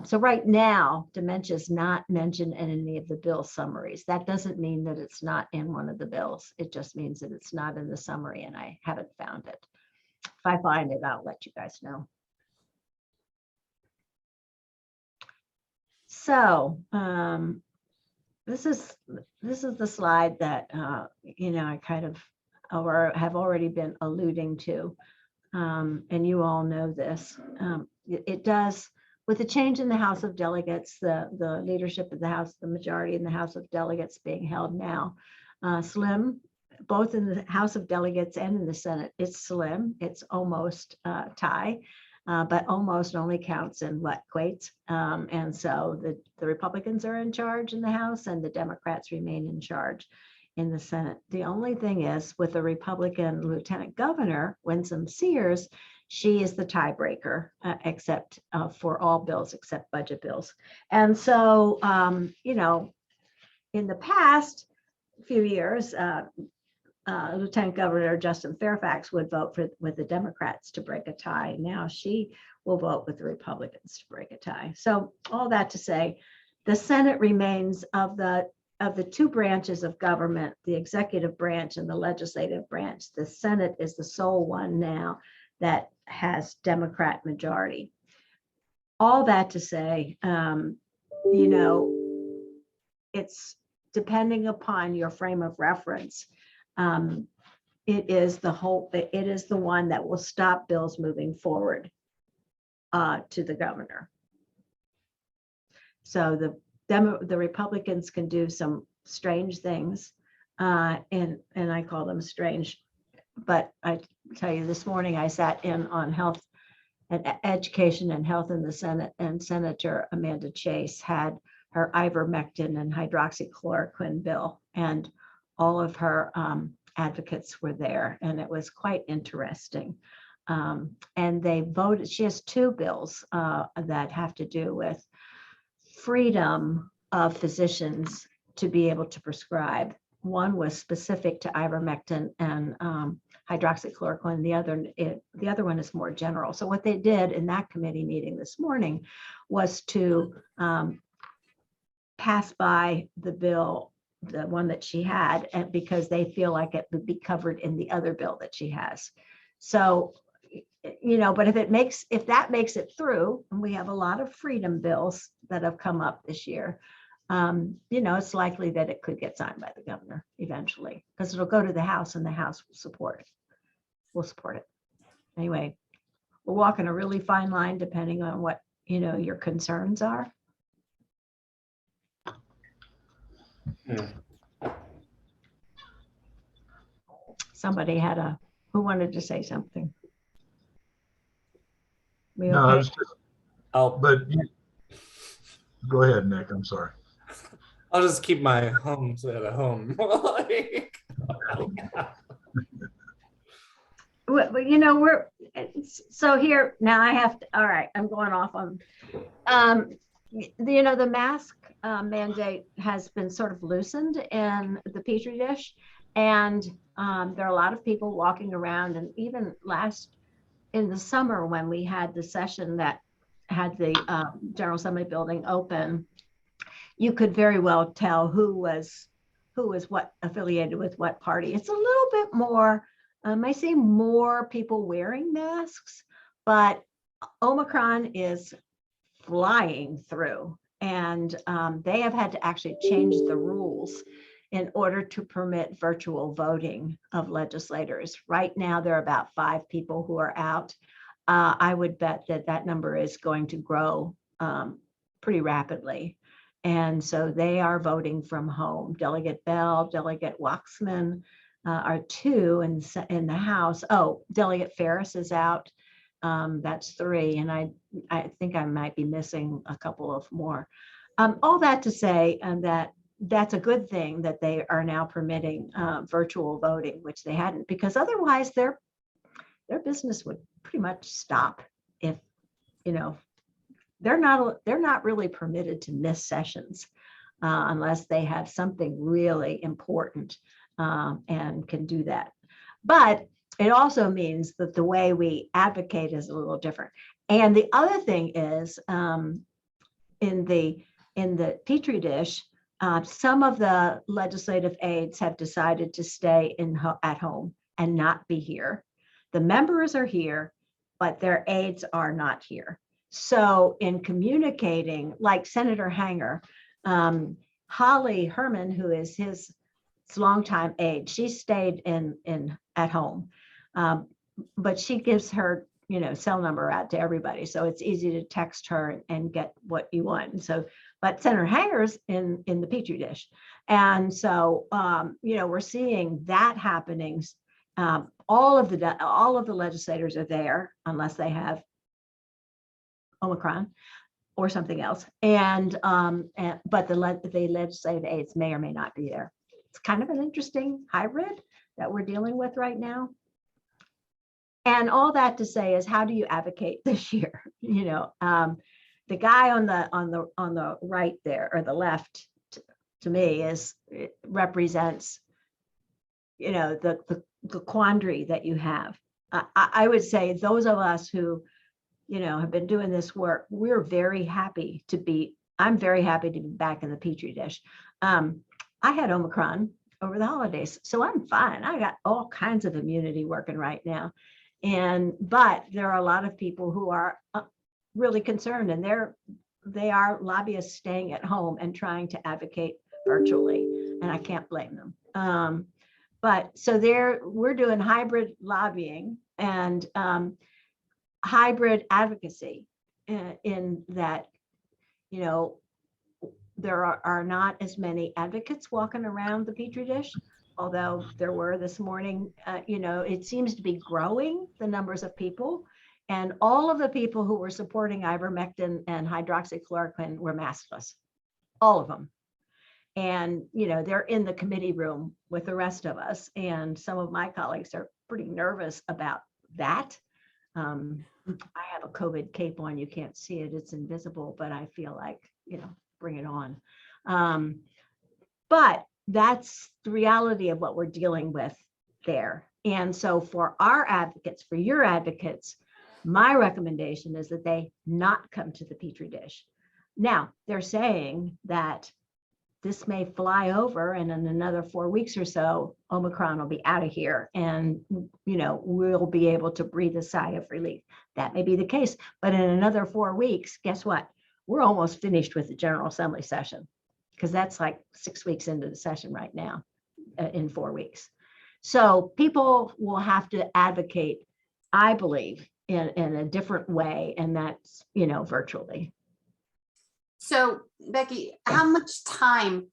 J: So right now, dementia is not mentioned in any of the bill summaries. That doesn't mean that it's not in one of the bills. It just means that it's not in the summary, and I haven't found it. If I find it, I'll let you guys know. So this is the slide that I kind of have already been alluding to, and you all know this. It does, with the change in the House of Delegates, the leadership of the House, the majority in the House of Delegates being held now slim, both in the House of Delegates and in the Senate. It's slim. It's almost tie. But almost only counts in what, Quates? And so the Republicans are in charge in the House, and the Democrats remain in charge in the Senate. The only thing is, with the Republican Lieutenant Governor, Winsome Sears, she is the tiebreaker, except for all bills except budget bills. And so, in the past few years, Lieutenant Governor Justin Fairfax would vote with the Democrats to break a tie. Now she will vote with the Republicans to break a tie. So all that to say, the Senate remains of the two branches of government, the executive branch and the legislative branch. The Senate is the sole one now that has Democrat majority. All that to say, it's depending upon your frame of reference. It is the one that will stop bills moving forward to the governor. So the Republicans can do some strange things, and I call them strange. But I tell you, this morning I sat in on health and education and health in the Senate, and Senator Amanda Chase had her ivermectin and hydroxychloroquine bill, and all of her advocates were there, and it was quite interesting. And they voted. She has two bills that have to do with freedom of physicians to be able to prescribe. One was specific to ivermectin and hydroxychloroquine. The other one is more general. So what they did in that committee meeting this morning was to pass by the bill, the one that she had, and because they feel like it would be covered in the other bill that she has. So, but if that makes it through, and we have a lot of freedom bills that have come up this year, it's likely that it could get signed by the governor eventually, because it'll go to the House and the House will support it. Anyway, we're walking a really fine line depending on what, your concerns are. Somebody who wanted to say something? We
B: No, I
J: okay?
B: was just, go ahead, Nick. I'm sorry.
G: I'll just keep my hums at a home.
J: We're so here now. I have to. All right, I'm going off on. The mask mandate has been sort of loosened in the Petri dish, and there are a lot of people walking around. And even in the summer, when we had the session that had the General Assembly building open, you could very well tell who was what affiliated with what party. It's a little bit more. I see more people wearing masks, but Omicron is flying through, and they have had to actually change the rules in order to permit virtual voting of legislators. Right now, there are about 5 people who are out. I would bet that number is going to grow pretty rapidly. And so they are voting from home. Delegate Bell, Delegate Waxman are 2 in the House. Oh, Delegate Ferris is out. That's 3. And I think I might be missing a couple of more. All that to say that's a good thing that they are now permitting virtual voting, which they hadn't, because otherwise their business would pretty much stop if, they're not really permitted to miss sessions unless they have something really important and can do that. But it also means that the way we advocate is a little different. And the other thing is in the Petri dish, some of the legislative aides have decided to stay at home and not be here. The members are here, but their aides are not here. So in communicating, like Senator Hanger, Holly Herman, who is his longtime aide, she stayed at home, but she gives her cell number out to everybody, so it's easy to text her and get what you want. And so, but Senator Hanger's in the Petri dish, and so we're seeing that happening. All of the legislators are there unless they have Omicron or something else, but the legislative aides may or may not be there. It's kind of an interesting hybrid that we're dealing with right now. And all that to say is, how do you advocate this year? The guy on the right there, or the left, to me represents the quandary that you have. I would say those of us who have been doing this work, I'm very happy to be back in the Petri dish. I had Omicron over the holidays, so I'm fine. I got all kinds of immunity working right now. But there are a lot of people who are really concerned, and they are lobbyists staying at home and trying to advocate virtually, and I can't blame them. But so we're doing hybrid lobbying and hybrid advocacy in that, there are not as many advocates walking around the Petri dish, although there were this morning. It seems to be growing, the numbers of people, and all of the people who were supporting ivermectin and hydroxychloroquine were maskless, all of them. And, they're in the committee room with the rest of us. And some of my colleagues are pretty nervous about that. I have a COVID cape on. You can't see it. It's invisible, but I feel like, bring it on. But that's the reality of what we're dealing with there. And so for our advocates, for your advocates, my recommendation is that they not come to the Petri dish. Now, they're saying that this may fly over, and in another 4 weeks or so, Omicron will be out of here, and we'll be able to breathe a sigh of relief. That may be the case, but in another 4 weeks, guess what? We're almost finished with the General Assembly session. because that's like 6 weeks into the session right now, in 4 weeks. So people will have to advocate, I believe, in a different way, and that's, virtually.
I: So Becky, how much time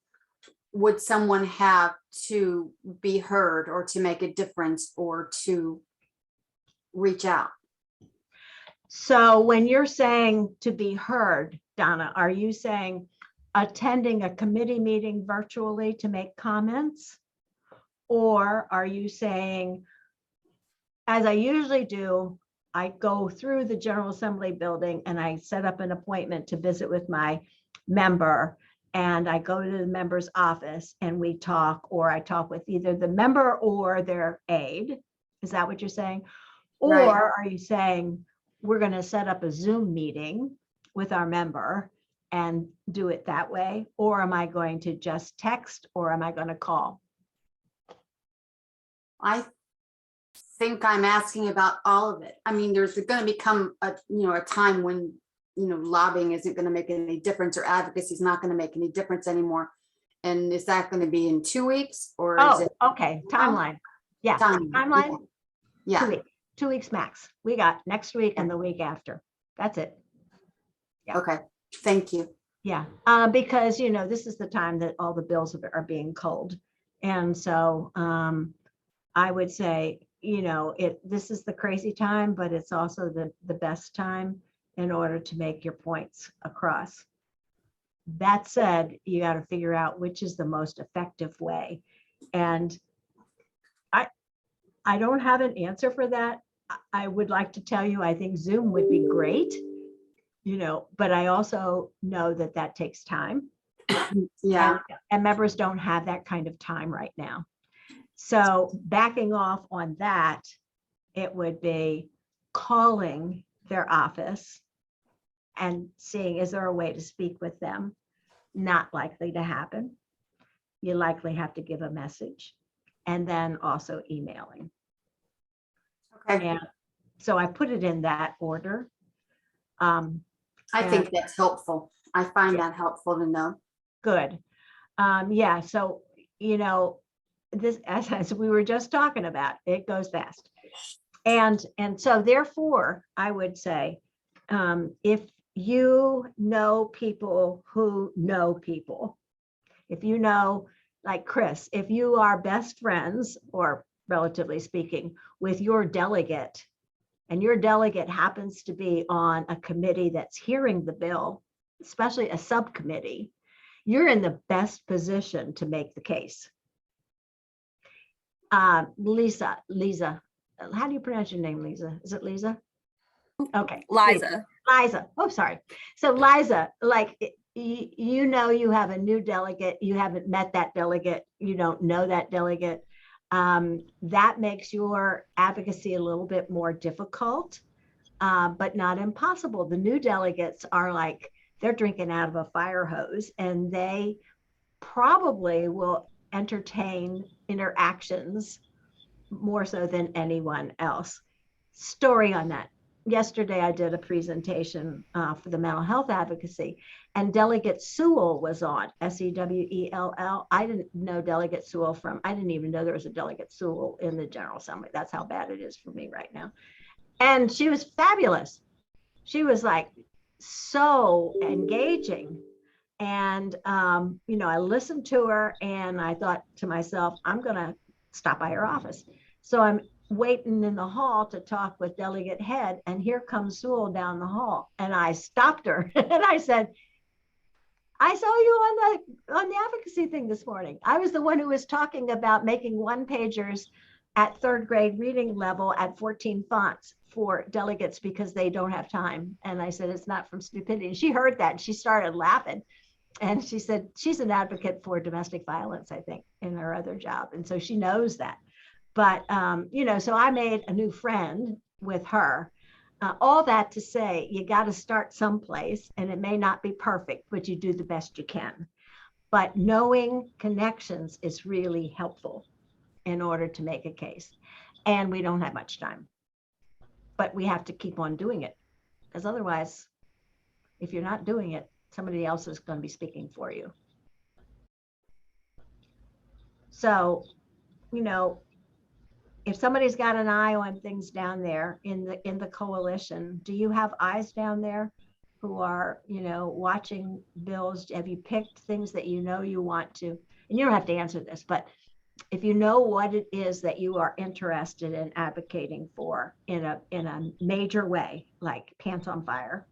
I: would someone have to be heard or to make a difference or to reach out?
J: So when you're saying to be heard, Donna, are you saying attending a committee meeting virtually to make comments? Or are you saying, as I usually do, I go through the General Assembly building and I set up an appointment to visit with my member, and I go to the member's office and we talk, or I talk with either the member or their aide? Is that what you're saying? Or
I: Right.
J: are you saying we're going to set up a Zoom meeting with our member and do it that way? Or am I going to just text, or am I going to call?
I: I think I'm asking about all of it. I mean, there's going to become a time when, lobbying isn't going to make any difference, or advocacy is not going to make any difference anymore. And is that going to be in 2 weeks, or is it
J: Okay. Timeline. Yeah. Timeline.
I: Yeah.
J: 2 weeks. 2 weeks max. We got next week and the week after. That's it. Yeah.
I: Okay. Thank you.
J: Yeah. Because, this is the time that all the bills are being culled. And so I would say, this is the crazy time, but it's also the best time in order to make your points across. That said, you got to figure out which is the most effective way. And I don't have an answer for that. I would like to tell you, I think Zoom would be great, but I also know that takes time.
I: Yeah.
J: And members don't have that kind of time right now. So backing off on that, it would be calling their office and seeing, is there a way to speak with them? Not likely to happen. You likely have to give a message, and then also emailing.
I: Okay.
J: And so I put it in that order.
I: I think that's helpful. I find that helpful to know.
J: Good. Yeah. So, this, as we were just talking about, it goes fast. And so therefore, I would say, if you know people who know people, if you know, like Chris, if you are best friends, or relatively speaking, with your delegate, and your delegate happens to be on a committee that's hearing the bill, especially a subcommittee, you're in the best position to make the case. Lisa, how do you pronounce your name, Lisa? Is it Lisa? Okay.
H: Liza.
J: Oh, sorry. So Liza, like, you have a new delegate, you haven't met that delegate, you don't know that delegate. That makes your advocacy a little bit more difficult, but not impossible. The new delegates are like, they're drinking out of a fire hose, and they probably will entertain interactions more so than anyone else. Story on that. Yesterday, I did a presentation for the mental health advocacy, and Delegate Sewell was on, Sewell. I didn't know Delegate Sewell I didn't even know there was a Delegate Sewell in the General Assembly. That's how bad it is for me right now. And she was fabulous. She was like so engaging. And, I listened to her, and I thought to myself, I'm going to stop by her office. So I'm waiting in the hall to talk with Delegate Head, and here comes Sewell down the hall, and I stopped her and I said, I saw you on the advocacy thing this morning. I was the one who was talking about making one-pagers at third grade reading level at 14 fonts for delegates because they don't have time. And I said, it's not from stupidity. And she heard that and she started laughing. And she said, she's an advocate for domestic violence, I think, in her other job. And so she knows that. But, so I made a new friend with her. All that to say, you got to start someplace, and it may not be perfect, but you do the best you can. But knowing connections is really helpful in order to make a case. And we don't have much time, but we have to keep on doing it, because otherwise, if you're not doing it, somebody else is going to be speaking for you. So, you know, if somebody's got an eye on things down there in the coalition, do you have eyes down there who are, you know, watching bills? Have you picked things that you know you want to? And you don't have to answer this, but if you know what it is that you are interested in advocating for in a major way, like pants on fire,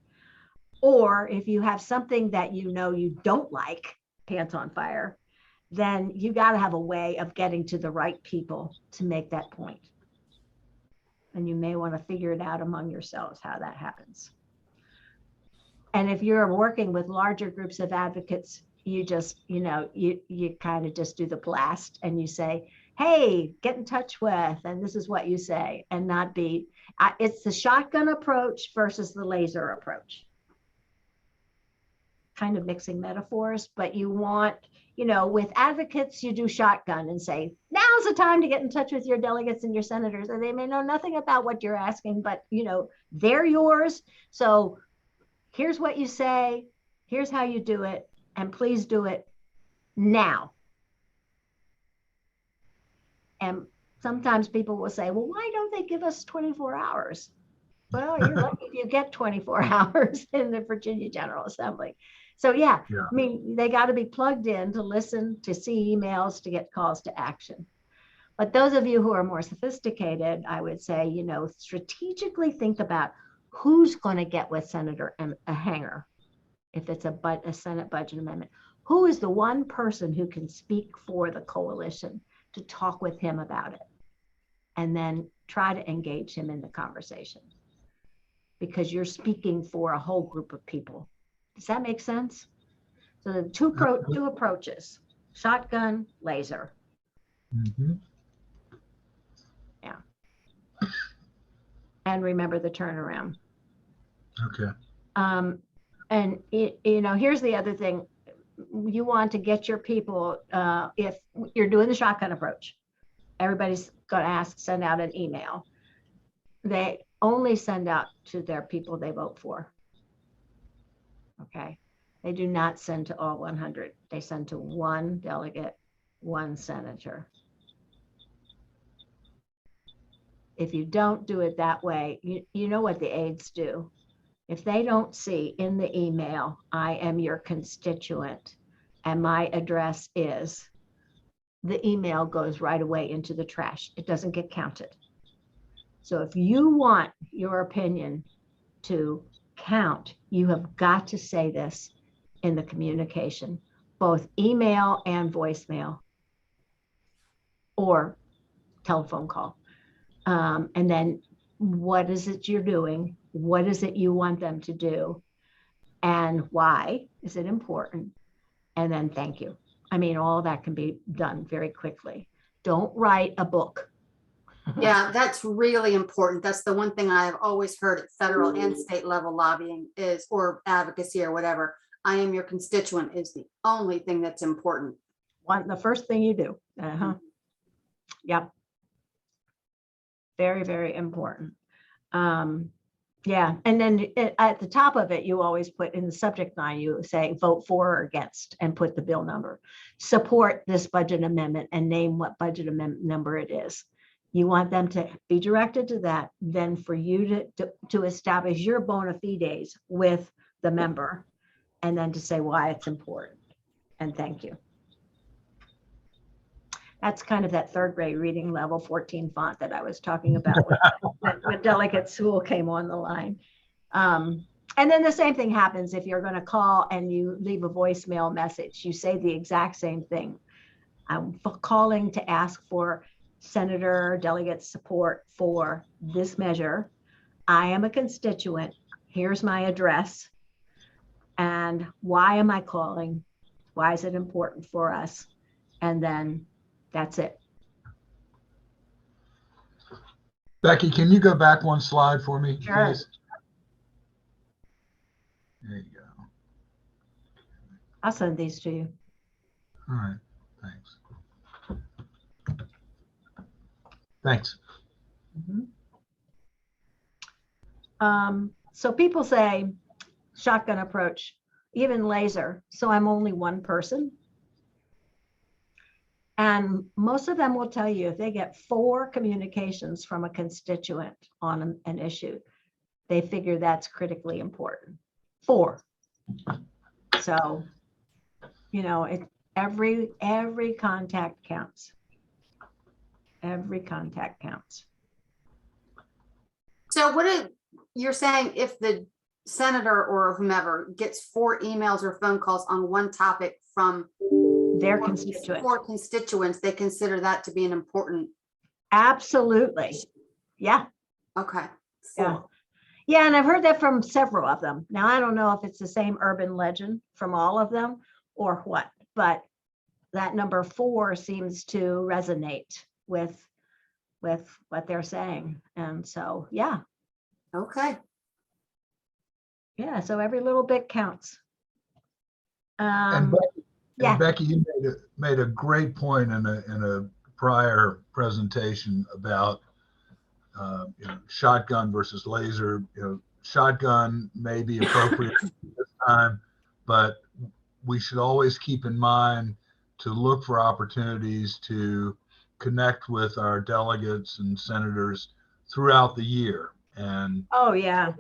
J: or if you have something that you know you don't like, pants on fire, then you got to have a way of getting to the right people to make that point. And you may want to figure it out among yourselves how that happens. And if you're working with larger groups of advocates, you just, you know, you kind of just do the blast and you say, hey, get in touch with, and this is what you say, and not be, it's the shotgun approach versus the laser approach. Kind of mixing metaphors, but you want, you know, with advocates, you do shotgun and say, now's the time to get in touch with your delegates and your senators. And they may know nothing about what you're asking, but, you know, they're yours. So here's what you say, here's how you do it, and please do it now. And sometimes people will say, well, why don't they give us 24 hours? Well, you're lucky if you get 24 hours in the Virginia General Assembly. So yeah, I mean, they got to be plugged in to listen, to see emails, to get calls to action. But those of you who are more sophisticated, I would say, you know, strategically think about who's going to get with Senator Hanger if it's a Senate budget amendment. Who is the one person who can speak for the coalition to talk with him about it? And then try to engage him in the conversation, because you're speaking for a whole group of people. Does that make sense? So the two approaches, shotgun, laser.
B: Mm-hmm.
J: Yeah. And remember the turnaround.
B: Okay.
J: And you know, here's the other thing. You want to get your people, if you're doing the shotgun approach, everybody's going to send out an email. They only send out to their people they vote for. Okay. They do not send to all 100. They send to one delegate, one senator. If you don't do it that way, you know what the aides do. If they don't see in the email, I am your constituent and my address is, the email goes right away into the trash. It doesn't get counted. So if you want your opinion to count, you have got to say this in the communication, both email and voicemail or telephone call. And then what is it you're doing? What is it you want them to do? And why is it important? And then thank you. I mean, all that can be done very quickly. Don't write a book.
I: Yeah, that's really important. That's the one thing I've always heard at federal and state level lobbying is, or advocacy or whatever. I am your constituent is the only thing that's important.
J: The first thing you do. Yep. Very, very important. Yeah. And then at the top of it, you always put in the subject line, you say vote for or against and put the bill number. Support this budget amendment and name what budget amendment number it is. You want them to be directed to that, then for you to establish your bona fides with the member, and then to say why it's important. And thank you. That's kind of that third grade reading level 14 font that I was talking about when Delegate Sewell came on the line. And then the same thing happens if you're going to call and you leave a voicemail message. You say the exact same thing. I'm calling to ask for Senator delegate support for this measure. I am a constituent. Here's my address. And why am I calling? Why is it important for us? And then that's it.
B: Becky, can you go back one slide for me,
J: Sure.
B: please? There you go.
J: I'll send these to you.
B: All right, thanks. Thanks.
J: So people say shotgun approach, even laser. So I'm only one person. And most of them will tell you if they get 4 communications from a constituent on an issue, they figure that's critically important. 4. So, you know, every contact counts. Every contact counts.
I: So what you're saying, if the senator or whomever gets 4 emails or phone calls on one topic from
J: their constituents,
I: 4 constituents, they consider that to be an important.
J: Absolutely. Yeah.
I: Okay.
J: Yeah. Yeah. And I've heard that from several of them. Now, I don't know if it's the same urban legend from all of them or what, but that number 4 seems to resonate with what they're saying. And so, yeah.
I: Okay.
J: Yeah. So every little bit counts.
B: And Becky, you made a great point in a prior presentation about you know, shotgun versus laser. You know, shotgun may be appropriate this time, but we should always keep in mind to look for opportunities to connect with our delegates and senators throughout the year. And
J: oh yeah.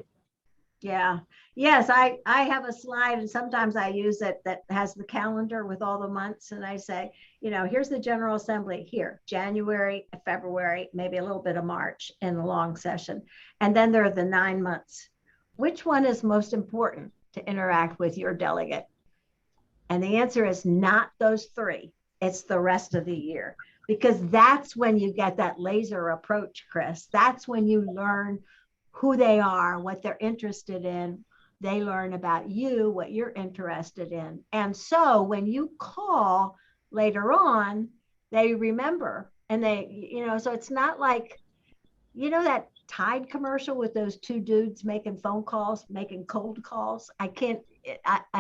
J: Yeah. Yes, I have a slide, and sometimes I use it that has the calendar with all the months, and I say, you know, here's the General Assembly here, January, February, maybe a little bit of March in the long session. And then there are the 9 months. Which one is most important to interact with your delegate? And the answer is not those 3. It's the rest of the year, because that's when you get that laser approach, Chris. That's when you learn who they are, what they're interested in. They learn about you, what you're interested in. And so when you call later on, they remember, and they, you know, so it's not like, you know, that Tide commercial with those 2 dudes making phone calls, making cold calls. I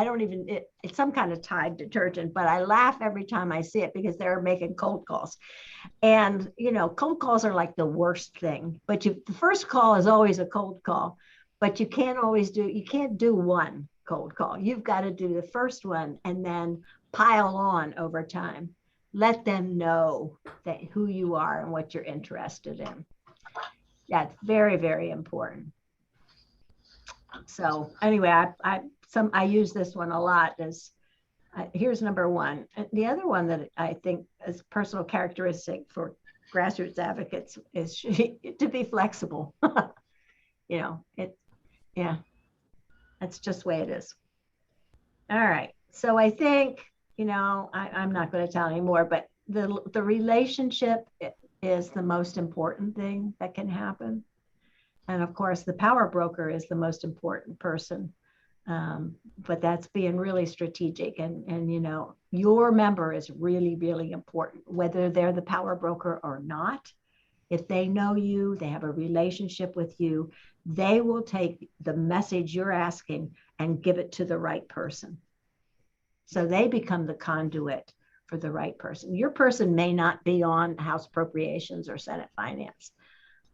J: don't even, it's some kind of Tide detergent, but I laugh every time I see it because they're making cold calls. And, you know, cold calls are like the worst thing, but the first call is always a cold call, but you can't do one cold call. You've got to do the first one and then pile on over time. Let them know that who you are and what you're interested in. That's very, very important. So anyway, I use this one a lot. As here's number 1. The other one that I think is personal characteristic for grassroots advocates is to be flexible. You know, yeah, that's just the way it is. All right. So I think, you know, I'm not going to tell anymore, but the relationship is the most important thing that can happen. And of course, the power broker is the most important person. But that's being really strategic. And, you know, your member is really, really important, whether they're the power broker or not. If they know you, they have a relationship with you, they will take the message you're asking and give it to the right person. So they become the conduit for the right person. Your person may not be on House Appropriations or Senate Finance,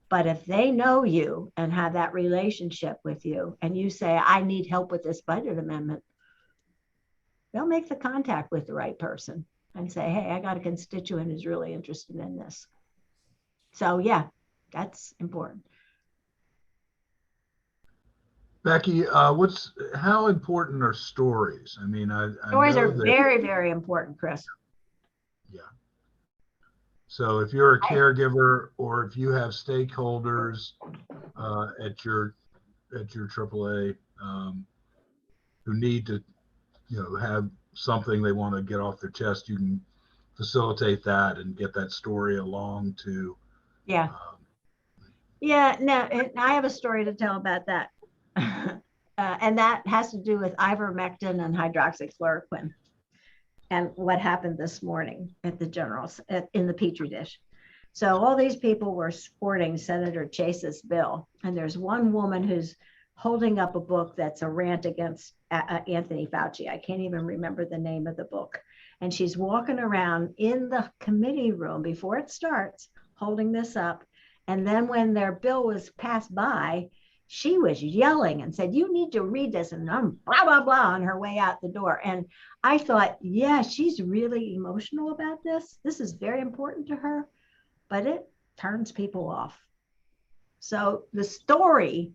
J: but if they know you and have that relationship with you and you say, I need help with this budget amendment, they'll make the contact with the right person and say, hey, I got a constituent who's really interested in this. So yeah, that's important.
B: Becky, how important are stories? I mean,
J: Stories are very, very important, Chris.
B: Yeah. So if you're a caregiver or if you have stakeholders at your AAA who need to, you know, have something they want to get off their chest, you can facilitate that and get that story along to.
J: Yeah. Yeah. No, I have a story to tell about that. And that has to do with ivermectin and hydroxychloroquine and what happened this morning at the generals in the Petri dish. So all these people were supporting Senator Chase's bill. And there's one woman who's holding up a book that's a rant against Anthony Fauci. I can't even remember the name of the book. And she's walking around in the committee room before it starts, holding this up. And then when their bill was passed by, she was yelling and said, "You need to read this," and I'm blah, blah, blah on her way out the door. And I thought, yeah, she's really emotional about this. This is very important to her, but it turns people off. So the story,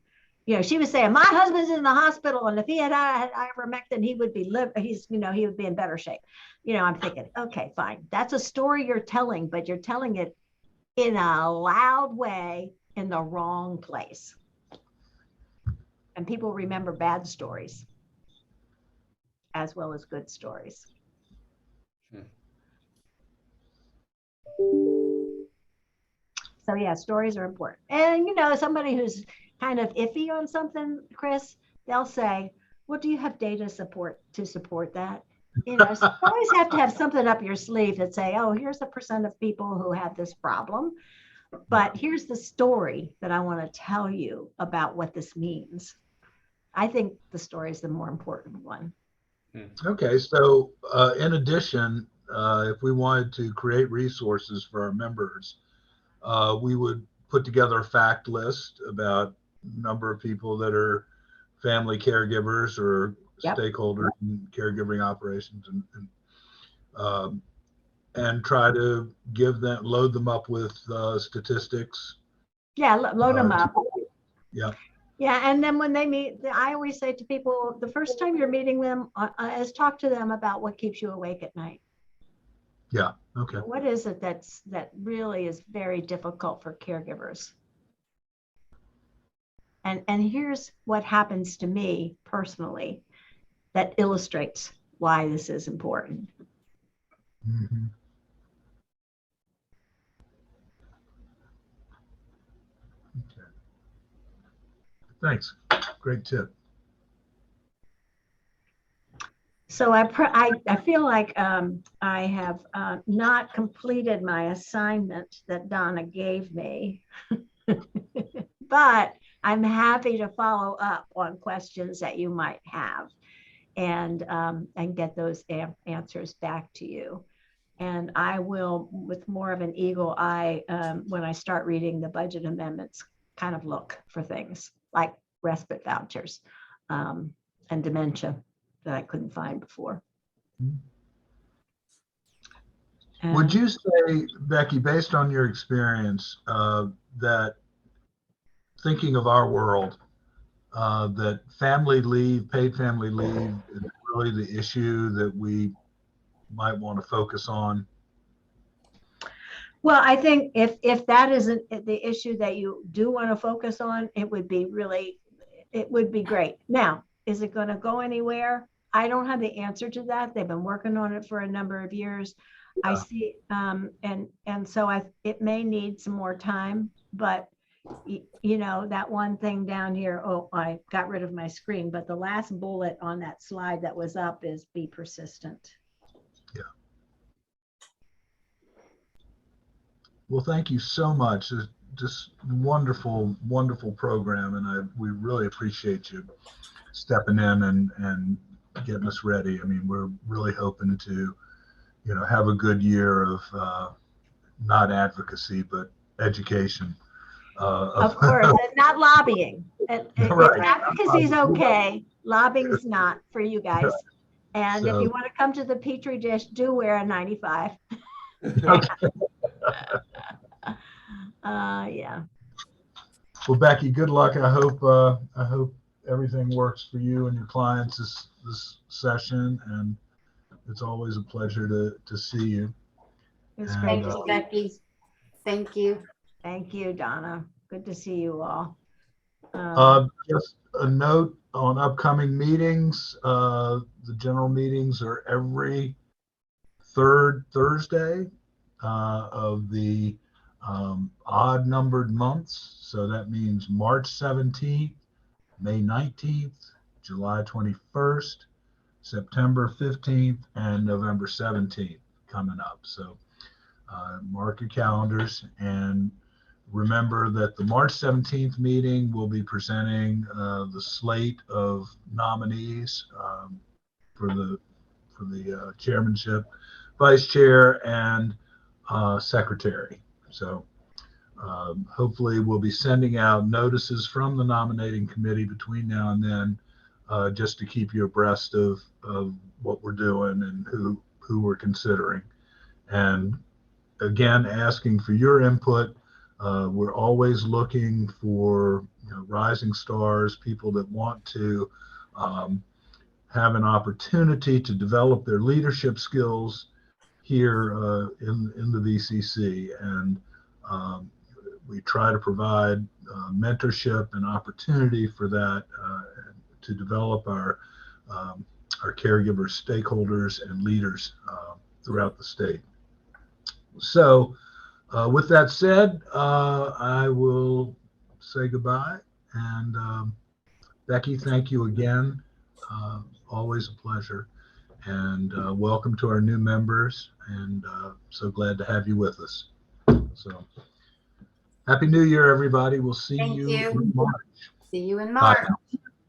J: she was saying, my husband's in the hospital, and if he had ivermectin, he would be he would be in better shape. I'm thinking, okay, fine. That's a story you're telling, but you're telling it in a loud way in the wrong place. And people remember bad stories as well as good stories. So yeah, stories are important. And somebody who's kind of iffy on something, Chris, they'll say, well, do you have data to support that? So you always have to have something up your sleeve that say, oh, here's the % of people who have this problem, but here's the story that I want to tell you about what this means. I think the story is the more important one.
B: Okay, so in addition, if we wanted to create resources for our members, we would put together a fact list about number of people that are family caregivers or stakeholders in caregiving operations, and try to load them up with statistics.
J: Yeah, load them up.
B: Yeah.
J: Yeah, and then when they meet, I always say to people, the first time you're meeting them is talk to them about what keeps you awake at night.
B: Yeah, okay.
J: What is it that really is very difficult for caregivers? And here's what happens to me personally that illustrates why this is important.
B: Mm-hmm. Okay. Thanks. Great tip.
J: So I feel like I have not completed my assignment that Donna gave me, but I'm happy to follow up on questions that you might have and get those answers back to you. And I will, with more of an eagle eye, when I start reading the budget amendments, kind of look for things like respite vouchers and dementia that I couldn't find before.
B: Would you say, Becky, based on your experience, that thinking of our world, that family leave, paid family leave, is really the issue that we might want to focus on?
J: Well, I think if that isn't the issue that you do want to focus on, it would be great. Now, is it going to go anywhere? I don't have the answer to that. They've been working on it for a number of years. Yeah. I see, and so it may need some more time, but that one thing down here, I got rid of my screen, but the last bullet on that slide that was up is be persistent.
B: Yeah. Well, thank you so much. It's just wonderful, wonderful program, and we really appreciate you stepping in and getting us ready. I mean, we're really hoping to, have a good year of not advocacy, but education.
J: Of course, not lobbying.
B: Right.
J: Advocacy is okay. Lobbying is not for you guys. And if you want to come to the Petri dish, do wear a 95. Yeah.
B: Well, Becky, good luck. I hope everything works for you and your clients this session, and it's always a pleasure to see you.
J: It's great to see
I: Becky. Thank you.
J: Thank you, Donna. Good to see you all.
B: Just a note on upcoming meetings. The general meetings are every third Thursday of the odd numbered months. So that means March 17th, May 19th, July 21st, September 15th, and November 17th coming up. So mark your calendars, and remember that the March 17th meeting will be presenting the slate of nominees for the chairmanship, vice chair, and secretary. So Hopefully we'll be sending out notices from the nominating committee between now and then, just to keep you abreast of what we're doing and who we're considering. And again, asking for your input. We're always looking for rising stars, people that want to have an opportunity to develop their leadership skills here in the VCC. And we try to provide mentorship and opportunity for that to develop our caregiver stakeholders and leaders throughout the state. So with that said, I will say goodbye. And Becky, thank you again. Always a pleasure. And welcome to our new members. And so glad to have you with us. So Happy New Year, everybody. We'll see
I: Thank
B: you
I: you.
B: in March.
I: See you in
B: Bye
I: March.
B: now.